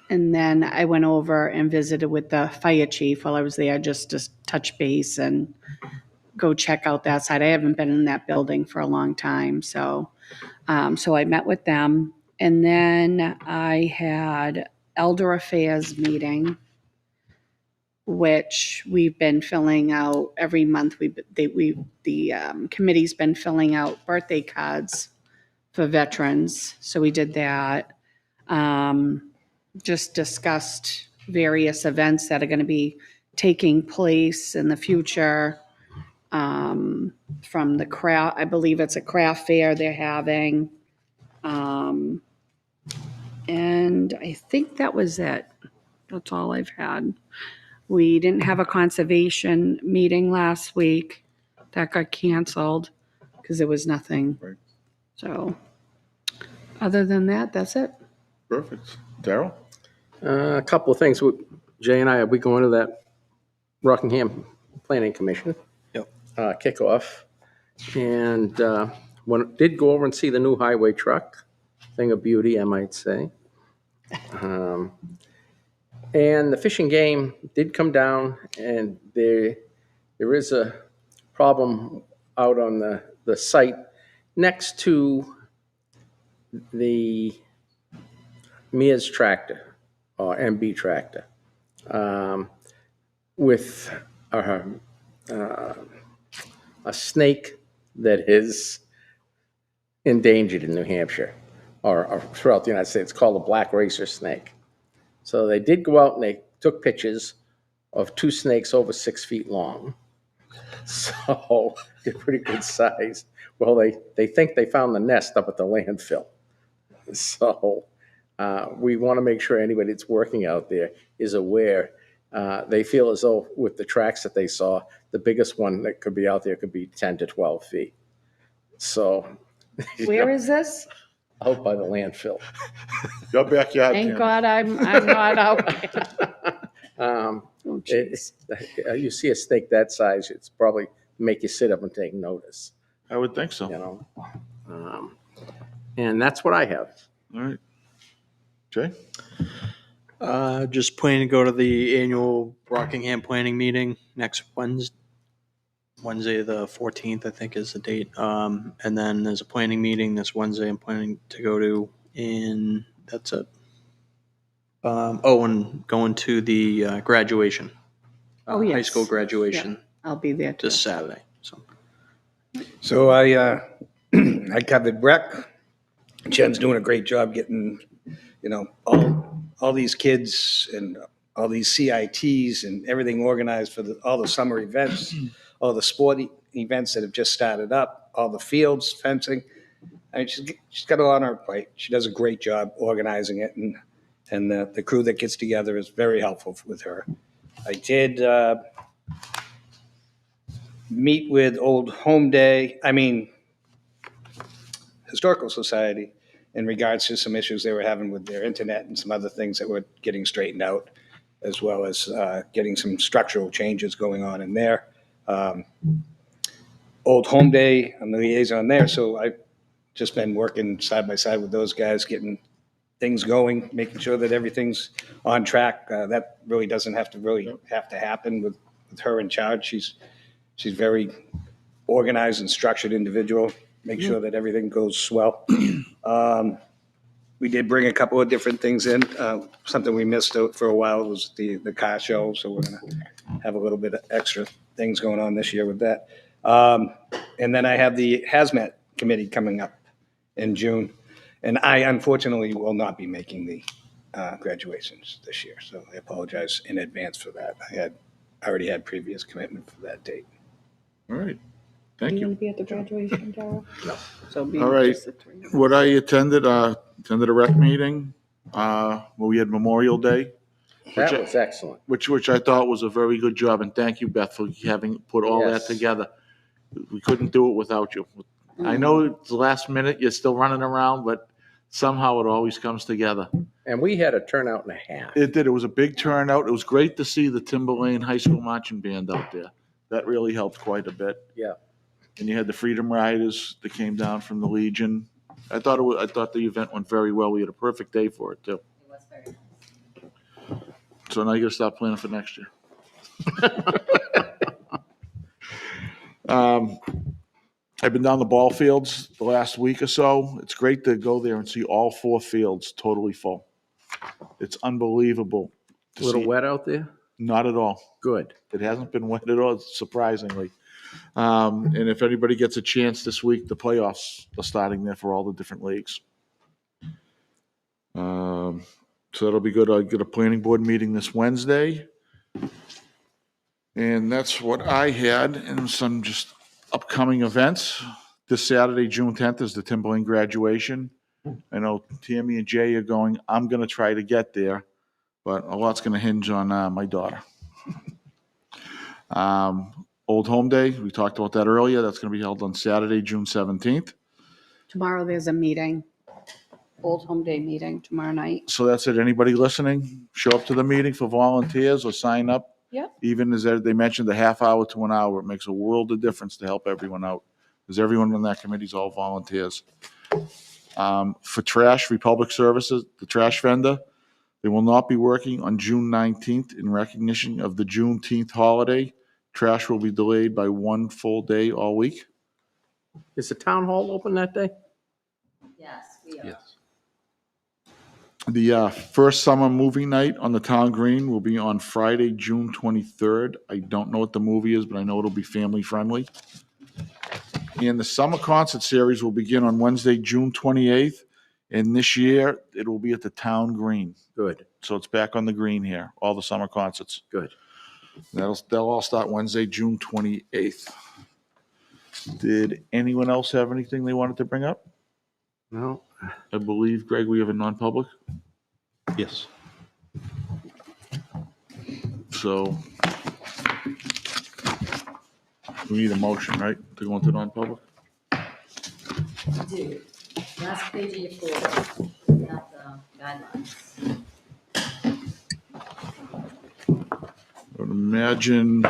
then I went over and visited with the fire chief while I was there, just to touch base and go check out that side. I haven't been in that building for a long time, so I met with them. And then I had Elder Affairs meeting, which we've been filling out every month. The committee's been filling out birthday cards for veterans, so we did that. Just discussed various events that are going to be taking place in the future. From the craft, I believe it's a craft fair they're having. And I think that was it. That's all I've had. We didn't have a conservation meeting last week. That got canceled because there was nothing. Right. So, other than that, that's it. Perfect. Daryl? A couple of things. Jay and I, we going to that Rockingham Planning Commission kickoff, and did go over and see the new highway truck. Thing of beauty, I might say. And the Fish and Game did come down, and there is a problem out on the site next to the Mears tractor, or MB tractor, with a snake that is endangered in New Hampshire or throughout the United States. It's called a black racer snake. So they did go out and they took pictures of 2 snakes over 6 feet long. So they're pretty good size. Well, they think they found the nest up at the landfill. So we want to make sure anybody that's working out there is aware. They feel as though with the tracks that they saw, the biggest one that could be out there could be 10 to 12 feet. So. Where is this? Out by the landfill. Your backyard. Thank Tammy. God I'm not out. You see a snake that size, it's probably make you sit up and take notice. I would think so. You know, and that's what I have. All right. Jay? Just planning to go to the annual Rockingham Planning Meeting next Wednesday the 14th, I think is the date. And then there's a planning meeting this Wednesday I'm planning to go to, and that's it. And going to the graduation. Oh, yes. High school graduation I'll be there too. this Saturday. So I covered rec. Jen's doing a great job getting, all these kids and all these CITs and everything organized for all the summer events, all the sport events that have just started up, all the fields, fencing. I mean, she's got a lot on her plate. She does a great job organizing it, and the crew that gets together is very helpful with her. I did meet with Historical Society in regards to some issues they were having with their internet and some other things that were getting straightened out, as well as getting some structural changes going on in there. Old Home Day, I'm the liaison there, so I've just been working side by side with those guys, getting things going, making sure that everything's on track. That really doesn't have to happen with her in charge. She's very organized and structured individual. Make sure that everything goes well. We did bring a couple of different things in. Something we missed out for a while was the car show, so we're going to have a little bit of extra things going on this year with that. And then I have the Hazmat Committee coming up in June, and I unfortunately will not be making the graduations this year, so I apologize in advance for that. I already had previous commitment for that date. All right. Thank you. Going to be at the graduation, Daryl? No. So All right. just the 3. What I attended a rec meeting where we had Memorial Day, That was excellent. which I thought was a very good job, and thank you, Beth, for having put all Yes. that together. We couldn't do it without you. I know it's the last minute, you're still running around, but somehow it always comes together. And we had a turnout and a half. It did. It was a big turnout. It was great to see the Timberlane High School Marching Band out there. That really helped quite a bit. Yeah. And you had the Freedom Riders that came down from the Legion. I thought the event went very well. We had a perfect day for it too. It was very nice. So now you gotta start planning for next year. I've been down the ball fields the last week or so. It's great to go there and see all 4 fields totally full. It's unbelievable. A little wet out there? Not at all. Good. It hasn't been wet at all, surprisingly. And if anybody gets a chance this week, the playoffs are starting there for all the different leagues. So that'll be good. I'll get a planning board meeting this Wednesday. And that's what I had, and some just upcoming events. This Saturday, June 10th, is the Timberlane graduation. I know Tammy and Jay are going. I'm going to try to get there, but a lot's going to hinge on my daughter. Old Home Day, we talked about that earlier. That's going to be held on Saturday, June 17th. Tomorrow there's a meeting, Old Home Day meeting tomorrow night. So that's it. Anybody listening, show up to the meeting for volunteers or sign up. Yep. Even as they mentioned, a half hour to an hour, it makes a world of difference to help everyone out. Because everyone on that committee is all volunteers. For trash, Republic Services, the trash vendor, they will not be working on June 19th in recognition of the Juneteenth holiday. Trash will be delayed by 1 full day all week. Is the town hall open that day? Yes, we are. Yes. The first summer movie night on the town green will be on Friday, June 23rd. I don't know what the movie is, but I know it'll be family friendly. And the summer concert series will begin on Wednesday, June 28th. And this year, it will be at the town green. Good. So it's back on the green here, all the summer concerts. Good. They'll all start Wednesday, June 28th. Did anyone else have anything they wanted to bring up? No. I believe, Greg, we have a non-public. Yes. So we need a motion, right, to go into non-public? Do. Last page of your folder, you got the guidelines. I would imagine,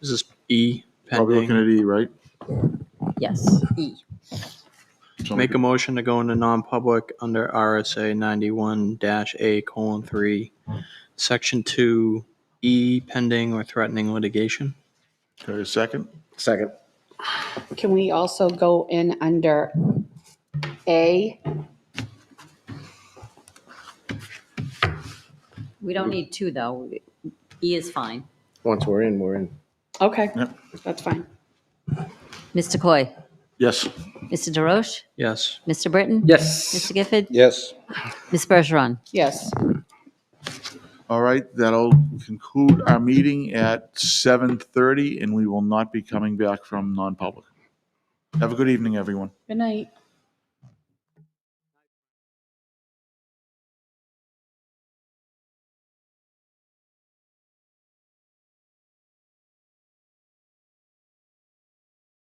Is this E probably looking pending? at E, right? Yes, E. So Make a motion to go into non-public under RSA 91-A:3, Section 2, E, pending or threatening litigation. Okay, a second? Second. Can we also go in under A? We don't need 2, though. E is fine. Once we're in, we're in. Okay, Yep. that's fine. Mr. Coy? Yes. Mr. DeRoche? Yes. Mr. Britton? Yes. Mr. Gifford? Yes. Ms. Bergeron? Yes. All right, that'll conclude our meeting at 7:30, and we will not be coming back from non-public. Have a good evening, everyone. Good night.